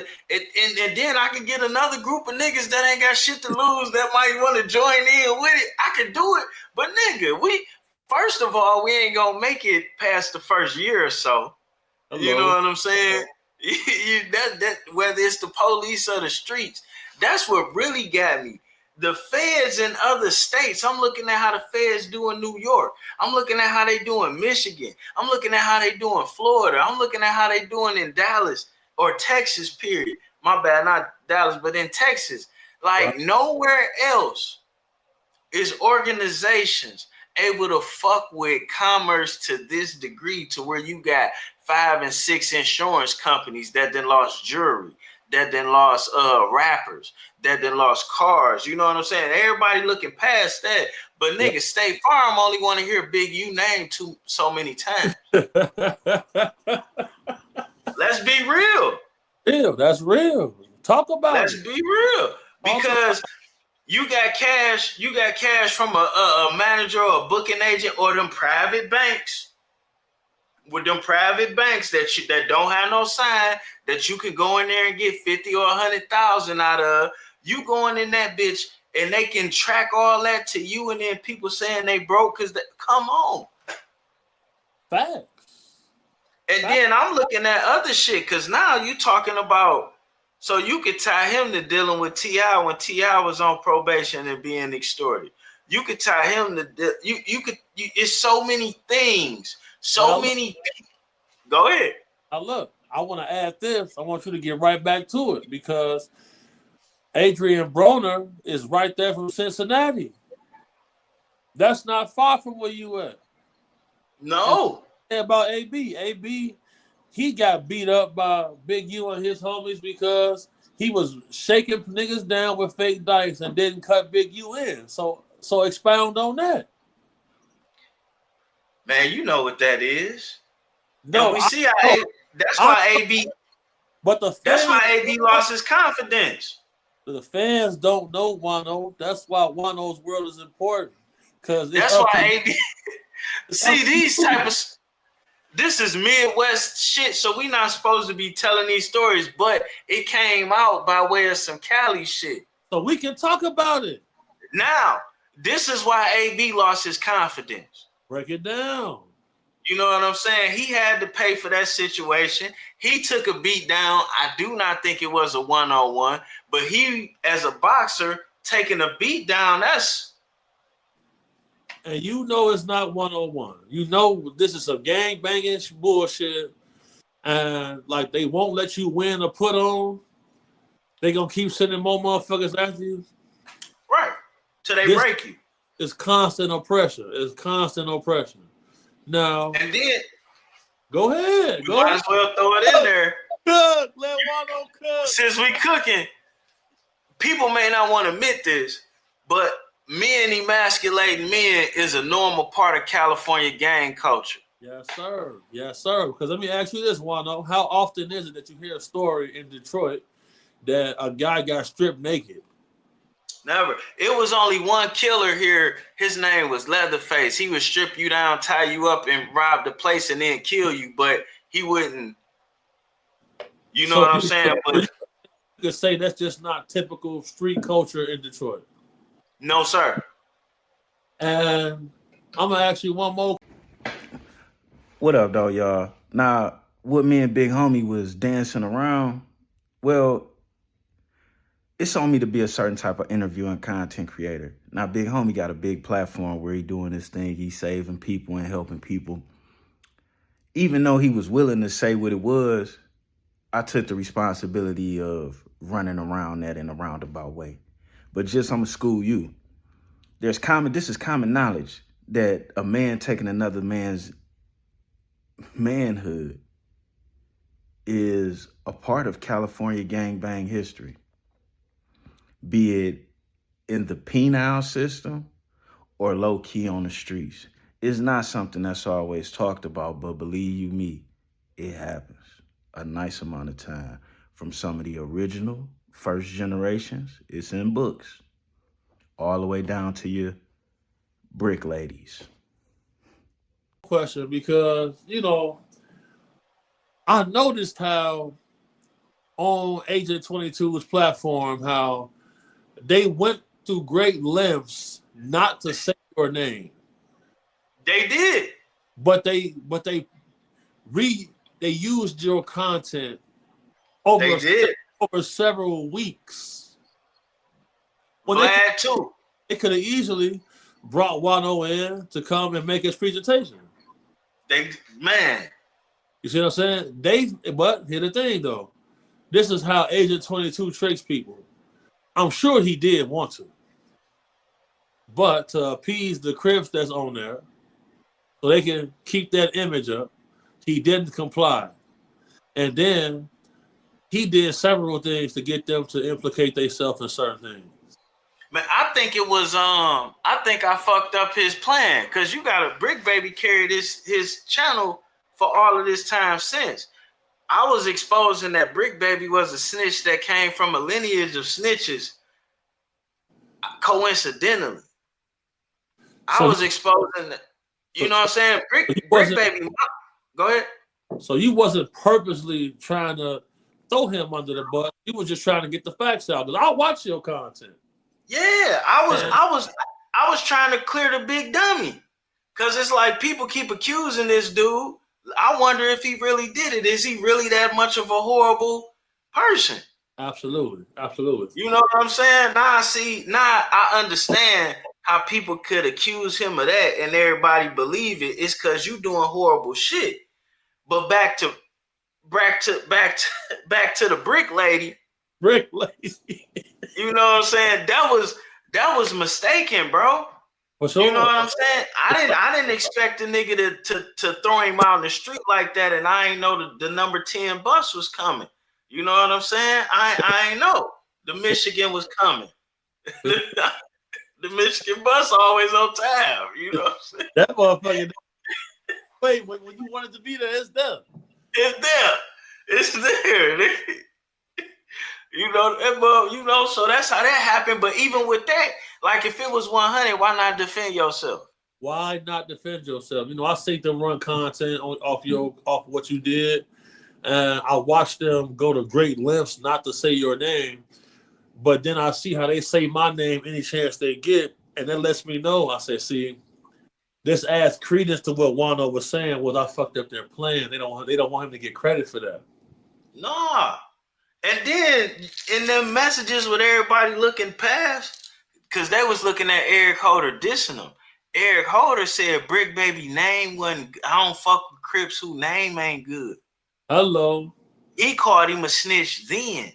[SPEAKER 4] then I could get another group of niggas that ain't got shit to lose that might want to join in with it, I could do it. But nigga, first of all, we ain't gonna make it past the first year or so. Hello. You know what I'm saying? that whether it's the police or the streets, that's what really got me. The feds in other states, I'm looking at how the feds do in New York. I'm looking at how they do in Michigan. I'm looking at how they do in Florida. I'm looking at how they doing in Dallas or Texas, period. My bad, not Dallas, but in Texas. Like nowhere else is organizations able to fuck with commerce to this degree to where you got 5 and 6 insurance companies that then lost jewelry, that then lost rappers, that then lost cars. You know what I'm saying? Everybody looking past that. But nigga, State Farm only want to hear Big U name so many times. Let's be real.
[SPEAKER 3] Real, that's real. Talk about
[SPEAKER 4] Let's be real. Because you got cash from a manager or a booking agent or them private banks. With them private banks that don't have no sign that you can go in there and get 50 or 100,000 out of, you going in that bitch and they can track all that to you, and then people saying they broke because come on.
[SPEAKER 3] Facts.
[SPEAKER 4] And then I'm looking at other shit because now you talking about, so you could tie him to dealing with T.I. when T.I. was on probation and being extorted. You could tie him to it's so many things. Many. Go ahead.
[SPEAKER 3] Now look, I want to add this. I want you to get right back to it because Adrian Broner is right there from Cincinnati. That's not far from where you at.
[SPEAKER 4] No.
[SPEAKER 3] About AB. AB, he got beat up by Big U and his homies because he was shaking niggas down with fake dice and didn't cut Big U in. So expound on that.
[SPEAKER 4] Man, you know what that is.
[SPEAKER 3] No,
[SPEAKER 4] and we see how that's why AB.
[SPEAKER 3] But
[SPEAKER 4] that's why AB lost his confidence.
[SPEAKER 3] The fans don't know Juan-o. That's why Juan-o's world is important. Because
[SPEAKER 4] that's why AB. See these type of. This is Midwest shit, so we not supposed to be telling these stories, but it came out by way of some Cali shit.
[SPEAKER 3] So we can talk about it.
[SPEAKER 4] Now, this is why AB lost his confidence.
[SPEAKER 3] Break it down.
[SPEAKER 4] You know what I'm saying? He had to pay for that situation. He took a beat down. I do not think it was a one-on-one, but he, as a boxer, taking a beat down, that's...
[SPEAKER 3] And you know it's not one-on-one. You know this is some gang-banging bullshit, and like they won't let you win or put on. They gonna keep sending more motherfuckers after you.
[SPEAKER 4] Right. Till they break you.
[SPEAKER 3] It's constant oppression. Now,
[SPEAKER 4] and then
[SPEAKER 3] go ahead.
[SPEAKER 4] Might as well throw it in there.
[SPEAKER 3] Cook. Let Juan-o cook.
[SPEAKER 4] Since we cooking, people may not want to admit this, but men emasculating men is a normal part of California gang culture.
[SPEAKER 3] Yes, sir. Because let me ask you this, Juan-o. How often is it that you hear a story in Detroit that a guy got stripped naked?
[SPEAKER 4] Never. It was only one killer here. His name was Leatherface. He would strip you down, tie you up, and rob the place and then kill you, but he wouldn't. You know what I'm saying? But
[SPEAKER 3] you could say that's just not typical street culture in Detroit.
[SPEAKER 4] No, sir.
[SPEAKER 3] And I'm going to ask you one more.
[SPEAKER 1] What up, though, y'all? Now, what me and Big Homie was dancing around, well, it's on me to be a certain type of interviewing content creator. Now, Big Homie got a big platform where he doing this thing. He's saving people and helping people. Even though he was willing to say what it was, I took the responsibility of running around that in a roundabout way. But just I'm going to school you. This is common knowledge that a man taking another man's manhood is a part of California gangbang history, be it in the penal system or low key on the streets. It's not something that's always talked about, but believe you me, it happens a nice amount of time. From some of the original first generations, it's in books, all the way down to your brick ladies.
[SPEAKER 3] Question, because I noticed how on Agent 22's platform how they went through great lengths not to say your name.
[SPEAKER 4] They did,
[SPEAKER 3] but they used your content over several weeks. Well,
[SPEAKER 4] Vlad too.
[SPEAKER 3] They could have easily brought Juan-o in to come and make his presentation. You see what I'm saying? But here's the thing though. This is how Agent 22 tricks people. I'm sure he did want to. But to appease the Crips that's on there, so they can keep that image up, he didn't comply. And then he did several things to get them to implicate themselves in certain things.
[SPEAKER 4] Man, I think it was I think I fucked up his plan, because you got a Brick Baby carry his channel for all of this time since. I was exposing that Brick Baby was a snitch that came from a lineage of snitches coincidentally. I was exposing that, you know what I'm saying? Brick Baby. Go ahead.
[SPEAKER 3] So you wasn't purposely trying to throw him under the bus. You was just trying to get the facts out. Because I watch your content.
[SPEAKER 4] Yeah, I was trying to clear the big dummy. Because it's like people keep accusing this dude. I wonder if he really did it. Is he really that much of a horrible person?
[SPEAKER 3] Absolutely. Absolutely.
[SPEAKER 4] You know what I'm saying? Now I understand how people could accuse him of that and everybody believe it. It's because you doing horrible shit. But back to the brick lady.
[SPEAKER 3] Brick lady.
[SPEAKER 4] You know what I'm saying? That was mistaken, bro.
[SPEAKER 3] Sure.
[SPEAKER 4] You know what I'm saying? I didn't expect a nigga to throw him out in the street like that, and I ain't know the number 10 bus was coming. You know what I'm saying? I ain't know the Michigan was coming. The Michigan bus always on time. You know what I'm saying?
[SPEAKER 3] That motherfucker. Wait, when you wanted to be there, it's there.
[SPEAKER 4] It's there. So that's how that happened. But even with that, like if it was 100, why not defend yourself?
[SPEAKER 3] Why not defend yourself? I see them run content off what you did, and I watch them go to great lengths not to say your name. But then I see how they say my name any chance they get, and that lets me know. I say, see, this adds credence to what Juan-o was saying. Was I fucked up their plan? They don't want him to get credit for that.
[SPEAKER 4] Nah. And then in them messages with everybody looking past, because they was looking at Eric Holder dissing him. Eric Holder said Brick Baby name wasn't, I don't fuck with Crips who name ain't good.
[SPEAKER 3] Hello.
[SPEAKER 4] He called him a snitch then.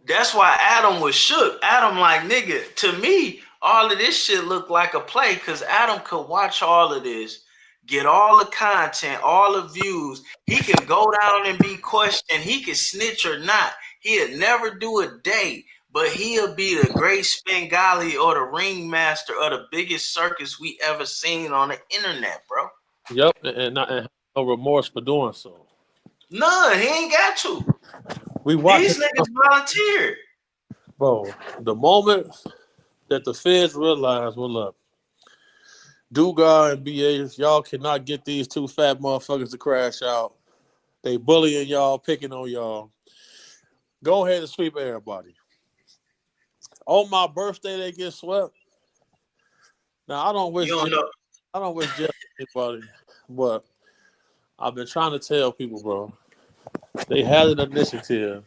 [SPEAKER 4] That's why Adam was shook. Adam like, nigga, to me, all of this shit looked like a play, because Adam could watch all of this, get all the content, all the views. He can go down and be questioned. He can snitch or not. He'll never do a day, but he'll be the great Spengali or the ringmaster of the biggest circus we ever seen on the internet, bro.
[SPEAKER 3] Yep, and no remorse for doing so.
[SPEAKER 4] None. He ain't got to. These niggas volunteered.
[SPEAKER 3] Bro, the moment that the feds realized, well, look, Dugar and BA, y'all cannot get these two fat motherfuckers to crash out. They bullying y'all, picking on y'all. Go ahead and sweep everybody. On my birthday, they get swept. Now I don't wish death anybody, but I've been trying to tell people, bro, they had an initiative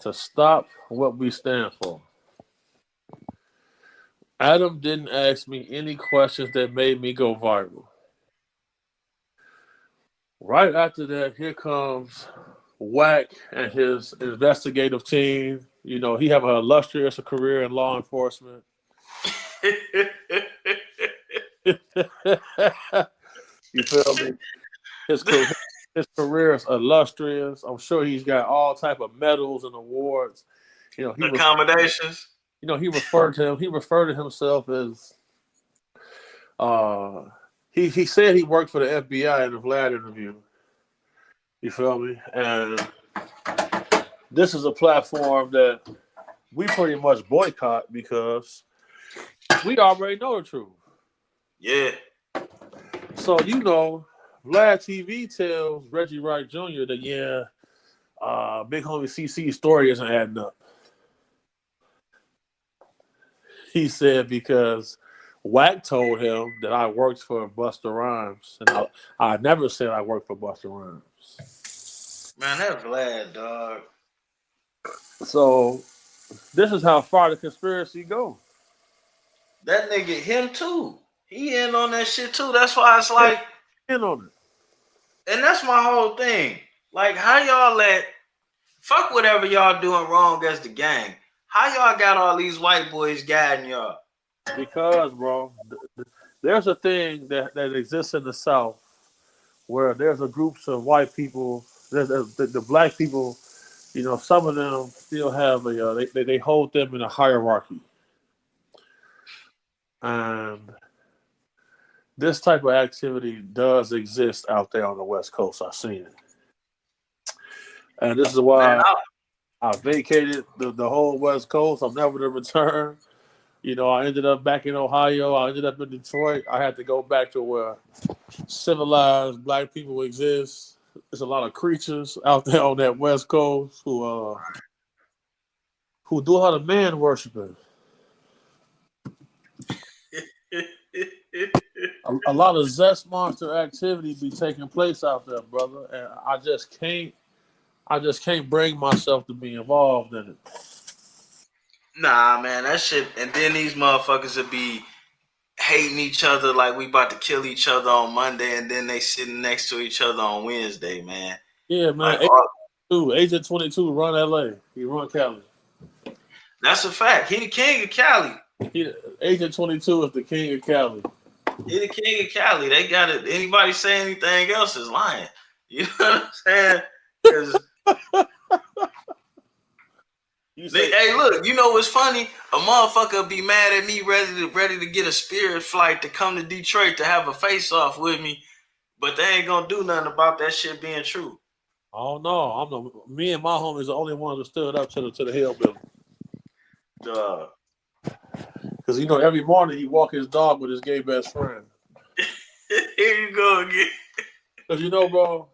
[SPEAKER 3] to stop what we stand for. Adam didn't ask me any questions that made me go viral. Right after that, here comes Wack and his investigative team You know, he have an illustrious career in law enforcement. You feel me? His career, his career is illustrious. I'm sure he's got all type of medals and awards. You know,
[SPEAKER 4] Accommodations.
[SPEAKER 3] he referred to himself as he said he worked for the FBI in the Vlad interview. You feel me? And this is a platform that we pretty much boycott because we already know the truth.
[SPEAKER 4] Yeah.
[SPEAKER 3] So you know, Vlad TV tells Reggie Wright Jr. that big homie CC's story isn't adding up. He said because Wack told him that I worked for Busta Rhymes, and I never said I worked for Busta Rhymes.
[SPEAKER 4] Man, that Vlad, dog.
[SPEAKER 3] So this is how far the conspiracy goes.
[SPEAKER 4] That nigga, him too. He in on that shit too. That's why it's like,
[SPEAKER 3] In on it.
[SPEAKER 4] and that's my whole thing. Like, how y'all fuck whatever y'all doing wrong as the gang. How y'all got all these white boys guiding y'all?
[SPEAKER 3] Because, bro, there's a thing that exists in the South where there's a groups of white people, the black people, you know, some of them still have they hold them in a hierarchy. And this type of activity does exist out there on the West Coast. I've seen it. And this is why I vacated the whole West Coast. I'm never to return. You know, I ended up back in Ohio. I ended up in Detroit. I had to go back to where civilized black people exist. There's a lot of creatures out there on that West Coast who do a lot of man worshiping. A lot of zest monster activity be taking place out there, brother, and I just can't bring myself to be involved in it.
[SPEAKER 4] Nah, man, that shit. And then these motherfuckers would be hating each other like we about to kill each other on Monday, and then they sitting next to each other on Wednesday, man.
[SPEAKER 3] Yeah, man.
[SPEAKER 4] Like,
[SPEAKER 3] Agent 22 run LA. He run Cali.
[SPEAKER 4] That's a fact. He the king of Cali.
[SPEAKER 3] Agent 22 is the king of Cali.
[SPEAKER 4] He the king of Cali. They got it. Anybody say anything else is lying. You know what I'm saying? Because hey, look, you know what's funny? A motherfucker be mad at me ready to get a Spirit flight to come to Detroit to have a face off with me, but they ain't gonna do nothing about that shit being true.
[SPEAKER 3] Oh no, me and my homies the only ones that stood up to the hillbilly. Because you know every morning he walk his dog with his gay best friend.
[SPEAKER 4] Here you go again.
[SPEAKER 3] Because you know, bro,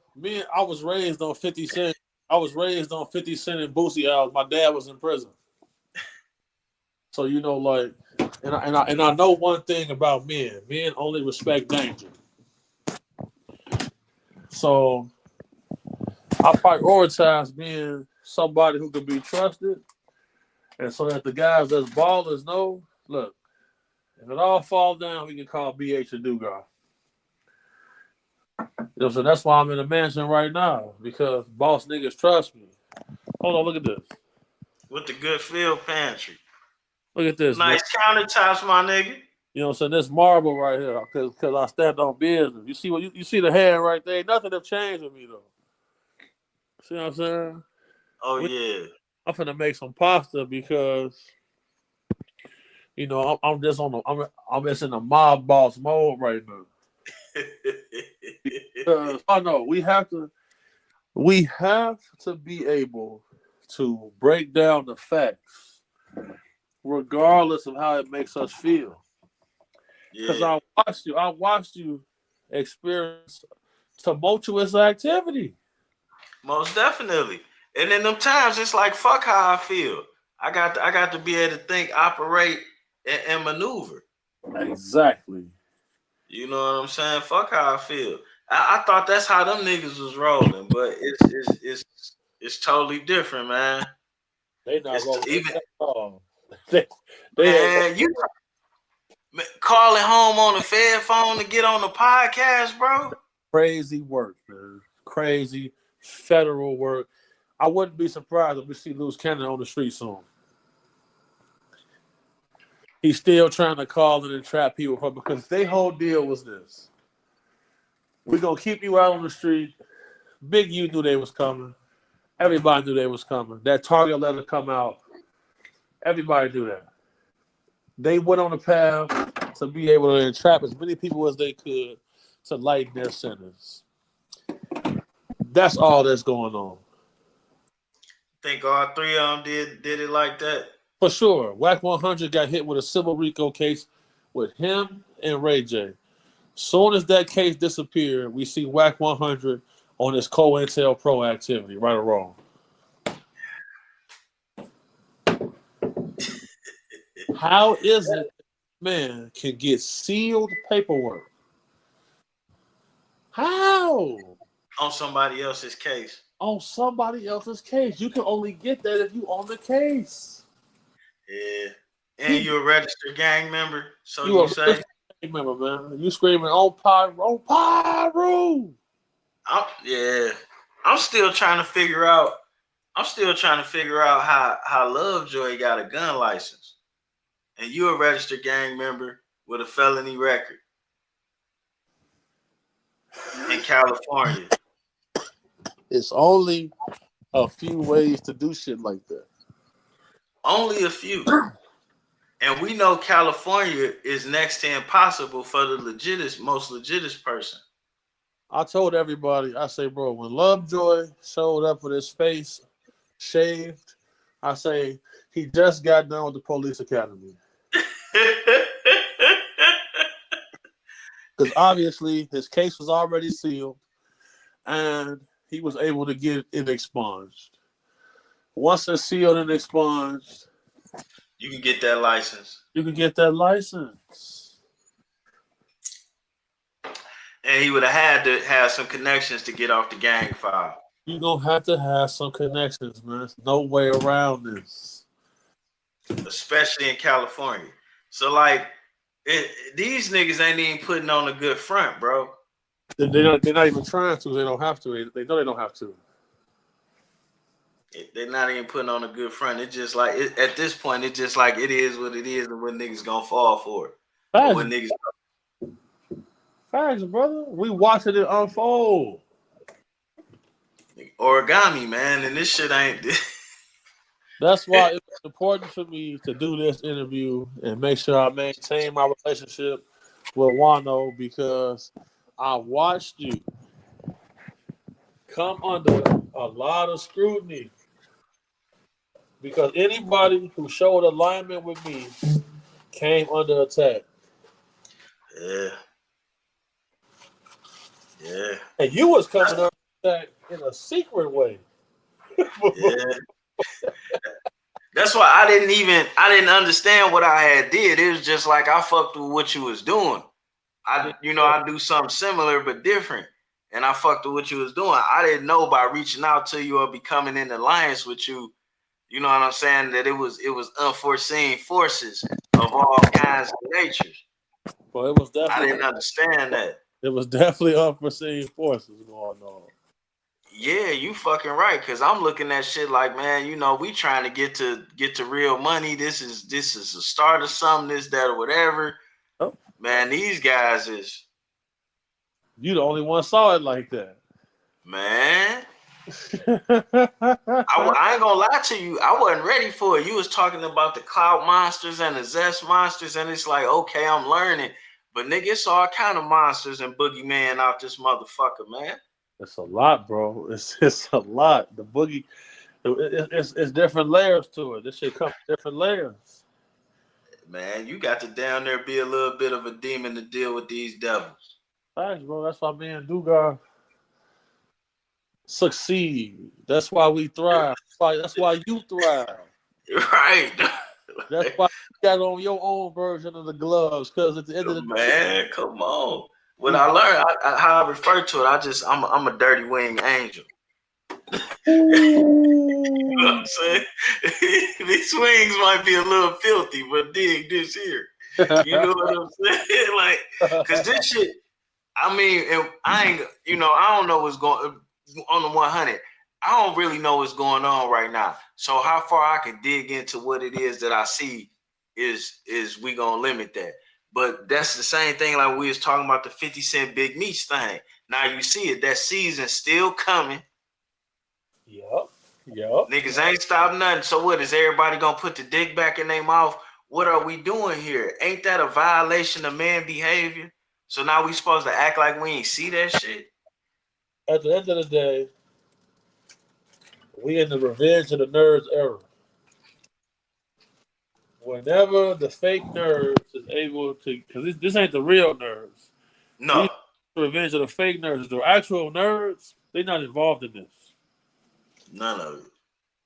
[SPEAKER 3] I was raised on 50 Cent. I was raised on 50 Cent and Boosie albums. My dad was in prison. So, you know, like, and I know one thing about men. Men only respect danger. So, I prioritize being somebody who can be trusted. And so that the guys that's ballers know, look, if it all falls down, we can call BH a Dugar. You know, so that's why I'm in a mansion right now, because boss niggas trust me. Hold on, look at this.
[SPEAKER 4] With the good field pantry.
[SPEAKER 3] Look at this.
[SPEAKER 4] Nice countertops, my nigga.
[SPEAKER 3] You know what I'm saying? This marble right here, because I stand on business. You see you see the hand right there? Ain't nothing have changed with me though. See what I'm saying?
[SPEAKER 4] Oh yeah.
[SPEAKER 3] I'm finna make some pasta because you know I'm just I'm just in a mob boss mode right now. Because I know we have to be able to break down the facts, regardless of how it makes us feel. Because I watched you experience tumultuous activity.
[SPEAKER 4] Most definitely. And in them times, it's like fuck how I feel. I got to be able to think, operate, and maneuver.
[SPEAKER 3] Exactly.
[SPEAKER 4] You know what I'm saying? Fuck how I feel. I thought that's how them niggas was rolling, but it's totally different, man.
[SPEAKER 3] They not rolling
[SPEAKER 4] even
[SPEAKER 3] at all.
[SPEAKER 4] Man, you calling home on the Fed phone to get on the podcast, bro.
[SPEAKER 3] Crazy work, man. Crazy federal work. I wouldn't be surprised if we see Loose Cannon on the street soon. He's still trying to call and entrap people from because their whole deal was this. We're gonna keep you out on the street. Big U knew they was coming. Everybody knew they was coming. That Target letter come out. Everybody knew that. They went on the path to be able to entrap as many people as they could to lighten their sentence. That's all that's going on.
[SPEAKER 4] Think all three of them did it like that?
[SPEAKER 3] For sure. Whack 100 got hit with a civil RICO case with him and Ray J. Soon as that case disappeared, we see Whack 100 on his COINTELPRO activity, right or wrong. How is it man can get sealed paperwork? How?
[SPEAKER 4] On somebody else's case.
[SPEAKER 3] On somebody else's case. You can only get that if you own the case.
[SPEAKER 4] Yeah. And you're a registered gang member, so
[SPEAKER 3] you
[SPEAKER 4] say?
[SPEAKER 3] Gang member, man. You screaming on Pyro.
[SPEAKER 4] Yeah. I'm still trying to figure out how Lovejoy got a gun license. And you're a registered gang member with a felony record in California.
[SPEAKER 3] It's only a few ways to do shit like that.
[SPEAKER 4] Only a few. And we know California is next to impossible for the most legit person.
[SPEAKER 3] I told everybody, I say, bro, when Lovejoy showed up with his face shaved, I say, he just got done with the police academy. Because obviously his case was already sealed and he was able to get it expunged. Once it's sealed and expunged,
[SPEAKER 4] you can get that license. And he would have had to have some connections to get off the gang file.
[SPEAKER 3] You're going to have some connections, man. There's no way around this.
[SPEAKER 4] Especially in California. So, like, these niggas ain't even putting on a good front, bro.
[SPEAKER 3] They're not even trying to. They don't have to. They know they don't have to.
[SPEAKER 4] They're not even putting on a good front. It's just like, at this point, it's just like it is what it is and what niggas gonna fall for it.
[SPEAKER 3] Facts, brother. We watching it unfold.
[SPEAKER 4] Origami, man, and this shit ain't...
[SPEAKER 3] That's why it's important for me to do this interview and make sure I maintain my relationship with Juan-o because I watched you come under a lot of scrutiny. Because anybody who showed alignment with me came under attack.
[SPEAKER 4] Yeah.
[SPEAKER 3] And you was coming under attack in a secret way.
[SPEAKER 4] Yeah. That's why I didn't understand what I had did. It was just like I fucked with what you was doing. I do something similar but different. And I fucked with what you was doing. I didn't know by reaching out to you or becoming in alliance with you, you know what I'm saying, that it was unforeseen forces of all kinds of natures.
[SPEAKER 3] Well, it was definitely,
[SPEAKER 4] I didn't understand that.
[SPEAKER 3] It was definitely unforeseen forces going on.
[SPEAKER 4] Yeah, you fucking right. Cause I'm looking at shit like, man, we trying to get to real money. This is a start of something, this, that, or whatever.
[SPEAKER 3] Oh.
[SPEAKER 4] Man, these guys is.
[SPEAKER 3] You the only one saw it like that.
[SPEAKER 4] Man. I ain't gonna lie to you. I wasn't ready for it. You was talking about the clout monsters and the zest monsters, and it's like, okay, I'm learning. But nigga, it's all kind of monsters and boogeyman out this motherfucker, man.
[SPEAKER 3] It's a lot, bro. It's a lot. The boogie, it's different layers to it. This shit comes with different layers.
[SPEAKER 4] Man, you got to down there be a little bit of a demon to deal with these devils.
[SPEAKER 3] Thanks, bro. That's why me and Dugar succeed. That's why we thrive. That's why you thrive.
[SPEAKER 4] Right.
[SPEAKER 3] That's why you got on your own version of the gloves. Because at the end of the day,
[SPEAKER 4] man, come on. When I learned how I refer to it, I'm a dirty wing angel. You know what I'm saying? These wings might be a little filthy, but dig this here. You know what I'm saying? Like, cause this shit, I mean, and I ain't, I don't know what's going on the 100. I don't really know what's going on right now. So how far I can dig into what it is that I see is we gonna limit that. But that's the same thing like we was talking about the 50 Cent Big Meats thing. Now you see it, that season still coming.
[SPEAKER 3] Yup.
[SPEAKER 4] Niggas ain't stopped nothing. So what, is everybody gonna put the dick back in their mouth? What are we doing here? Ain't that a violation of man behavior? So now we supposed to act like we ain't see that shit?
[SPEAKER 3] At the end of the day, we in the revenge of the nerds era. Whenever the fake nerds is able to, because this ain't the real nerds.
[SPEAKER 4] No.
[SPEAKER 3] These revenge of the fake nerds. The actual nerds, they're not involved in this.
[SPEAKER 4] None of it.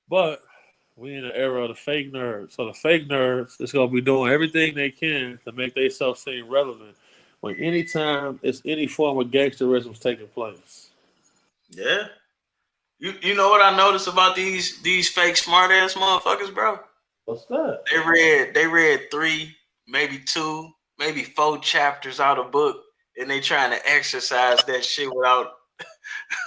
[SPEAKER 3] But we in the era of the fake nerds. So the fake nerds is gonna be doing everything they can to make themselves seem relevant when anytime it's any form of gangsterism taking place.
[SPEAKER 4] Yeah. You know what I noticed about these fake smart ass motherfuckers, bro?
[SPEAKER 3] What's that?
[SPEAKER 4] They read 3, maybe 2, maybe 4 chapters out of book, and they trying to exercise that shit without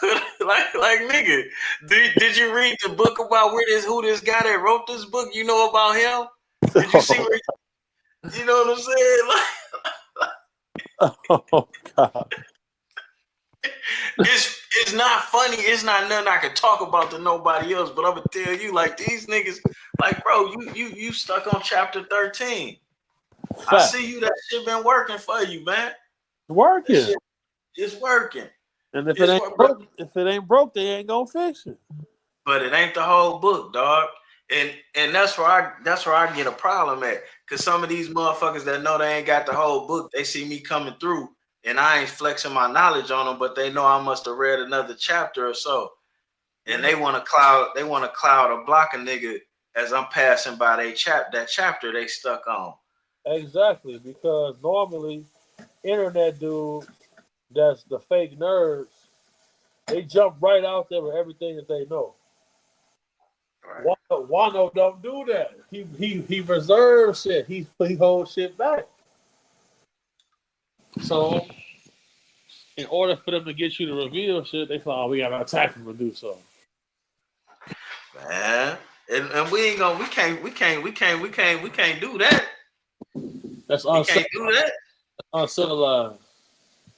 [SPEAKER 4] like nigga. Did you read the book about who this guy that wrote this book? You know about him? Did you see where you know what I'm saying? Like,
[SPEAKER 3] Oh God.
[SPEAKER 4] it's not funny. It's not nothing I can talk about to nobody else. But I'm gonna tell you, like these niggas, like bro, you stuck on chapter 13. I see you. That shit been working for you, man.
[SPEAKER 3] Working.
[SPEAKER 4] It's working.
[SPEAKER 3] And if it ain't broke, they ain't gonna fix it.
[SPEAKER 4] But it ain't the whole book, dog. And that's where I get a problem at. Cause some of these motherfuckers that know they ain't got the whole book, they see me coming through. And I ain't flexing my knowledge on them, but they know I must have read another chapter or so. And they want to cloud or block a nigga as I'm passing by that chapter they stuck on.
[SPEAKER 3] Exactly, because normally internet dudes that's the fake nerds, they jump right out there with everything that they know.
[SPEAKER 4] Right.
[SPEAKER 3] Juan-o don't do that. He reserves shit. He holds shit back. So in order for them to get you to reveal shit, they thought, we gotta attack him to do so.
[SPEAKER 4] Man. And we can't do that.
[SPEAKER 3] That's
[SPEAKER 4] we can't do that.
[SPEAKER 3] Uncivilized.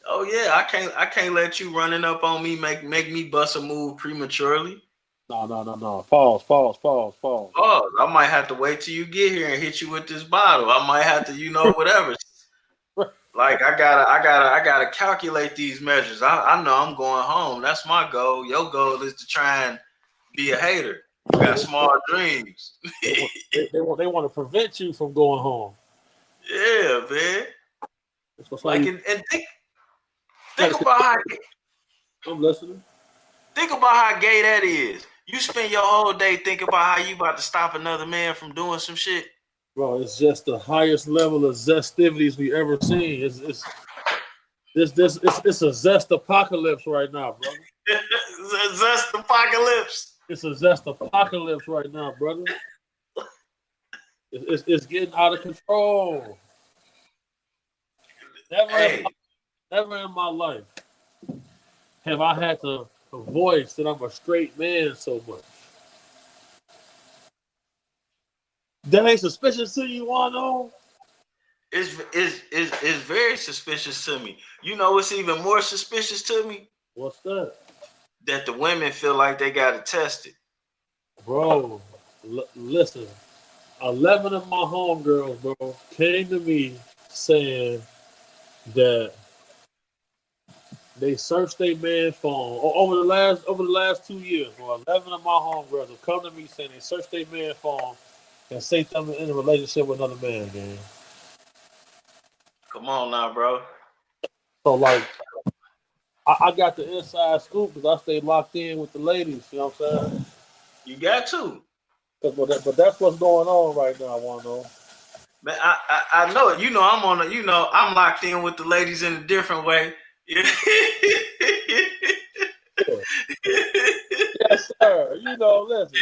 [SPEAKER 4] Oh yeah, I can't let you running up on me make me bust a move prematurely.
[SPEAKER 3] No. Pause.
[SPEAKER 4] Oh, I might have to wait till you get here and hit you with this bottle. I might have to, whatever. Like I gotta calculate these measures. I know I'm going home. That's my goal. Your goal is to try and be a hater. You got small dreams.
[SPEAKER 3] they want to prevent you from going home.
[SPEAKER 4] Yeah, man. Like and think about how
[SPEAKER 3] I'm listening.
[SPEAKER 4] Think about how gay that is. You spend your whole day thinking about how you about to stop another man from doing some shit.
[SPEAKER 3] Bro, it's just the highest level of zestivities we ever seen. It's a zest apocalypse right now, brother.
[SPEAKER 4] It's a zest apocalypse.
[SPEAKER 3] It's a zest apocalypse right now, brother. It's getting out of control. Never in my life have I had to voice that I'm a straight man so much. That ain't suspicious to you, Juan-o?
[SPEAKER 4] It's very suspicious to me. You know what's even more suspicious to me?
[SPEAKER 3] What's that?
[SPEAKER 4] That the women feel like they got to test it.
[SPEAKER 3] Bro, listen. 11 of my homegirls, bro, came to me saying that they searched their man's phone over the last 2 years. Bro, 11 of my homegirls have come to me saying they searched their man's phone and say something in a relationship with another man, man.
[SPEAKER 4] Come on now, bro.
[SPEAKER 3] So like, I got the inside scoop because I stay locked in with the ladies. You know what I'm saying?
[SPEAKER 4] You got to.
[SPEAKER 3] But that's what's going on right now, Juan-o.
[SPEAKER 4] Man, I know it. I'm locked in with the ladies in a different way.
[SPEAKER 3] Yes, sir. Listen.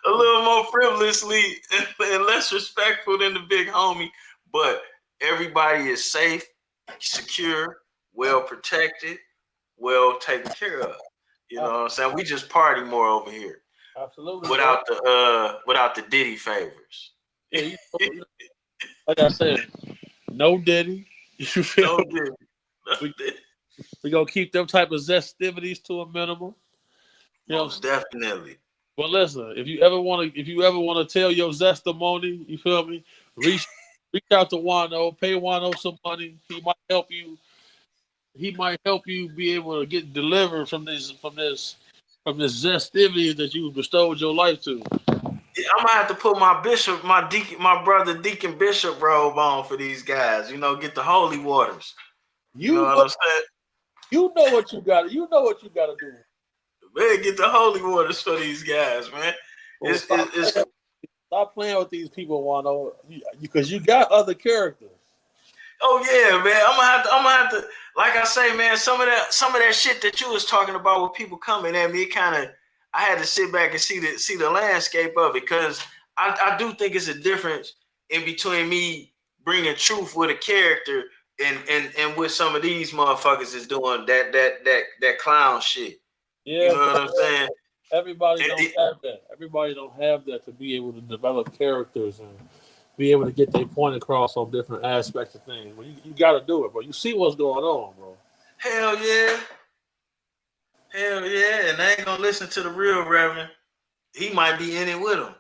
[SPEAKER 4] A little more frivolously and less respectful than the big homie. But everybody is safe, secure, well protected, well taken care of. You know what I'm saying? We just party more over here.
[SPEAKER 3] Absolutely.
[SPEAKER 4] Without the Diddy favors.
[SPEAKER 3] Yeah, like I said, no Diddy. You feel
[SPEAKER 4] No
[SPEAKER 3] me?
[SPEAKER 4] Diddy. No Diddy.
[SPEAKER 3] We gonna keep them type of zestivities to a minimum. You know,
[SPEAKER 4] Most definitely.
[SPEAKER 3] but listen, if you ever want to tell your zestimony, you feel me? Reach out to Juan-o, pay Juan-o some money. He might help you. He might help you be able to get delivered from this zestivity that you bestowed your life to.
[SPEAKER 4] Yeah, I'm gonna have to put my bishop, my brother Deacon Bishop robe on for these guys. You know, get the holy waters. You know what I'm saying?
[SPEAKER 3] You know what you got. You know what you got to do.
[SPEAKER 4] Man, get the holy waters for these guys, man.
[SPEAKER 3] Well, stop playing with these people, Juan-o, because you got other characters.
[SPEAKER 4] Oh yeah, man. I'm gonna have to. Like I say, man. Some of that shit that you was talking about with people coming at me, I had to sit back and see the landscape of it, because I do think it's a difference in between me bringing truth with a character and what some of these motherfuckers is doing that clown shit.
[SPEAKER 3] Yeah,
[SPEAKER 4] you know what I'm saying?
[SPEAKER 3] Everybody don't have that. Everybody don't have that to be able to develop characters and be able to get their point across on different aspects of things. Well, you got to do it, bro. You see what's going on, bro.
[SPEAKER 4] Hell yeah. Hell yeah. And I ain't gonna listen to the real Reverend. He might be in it with him.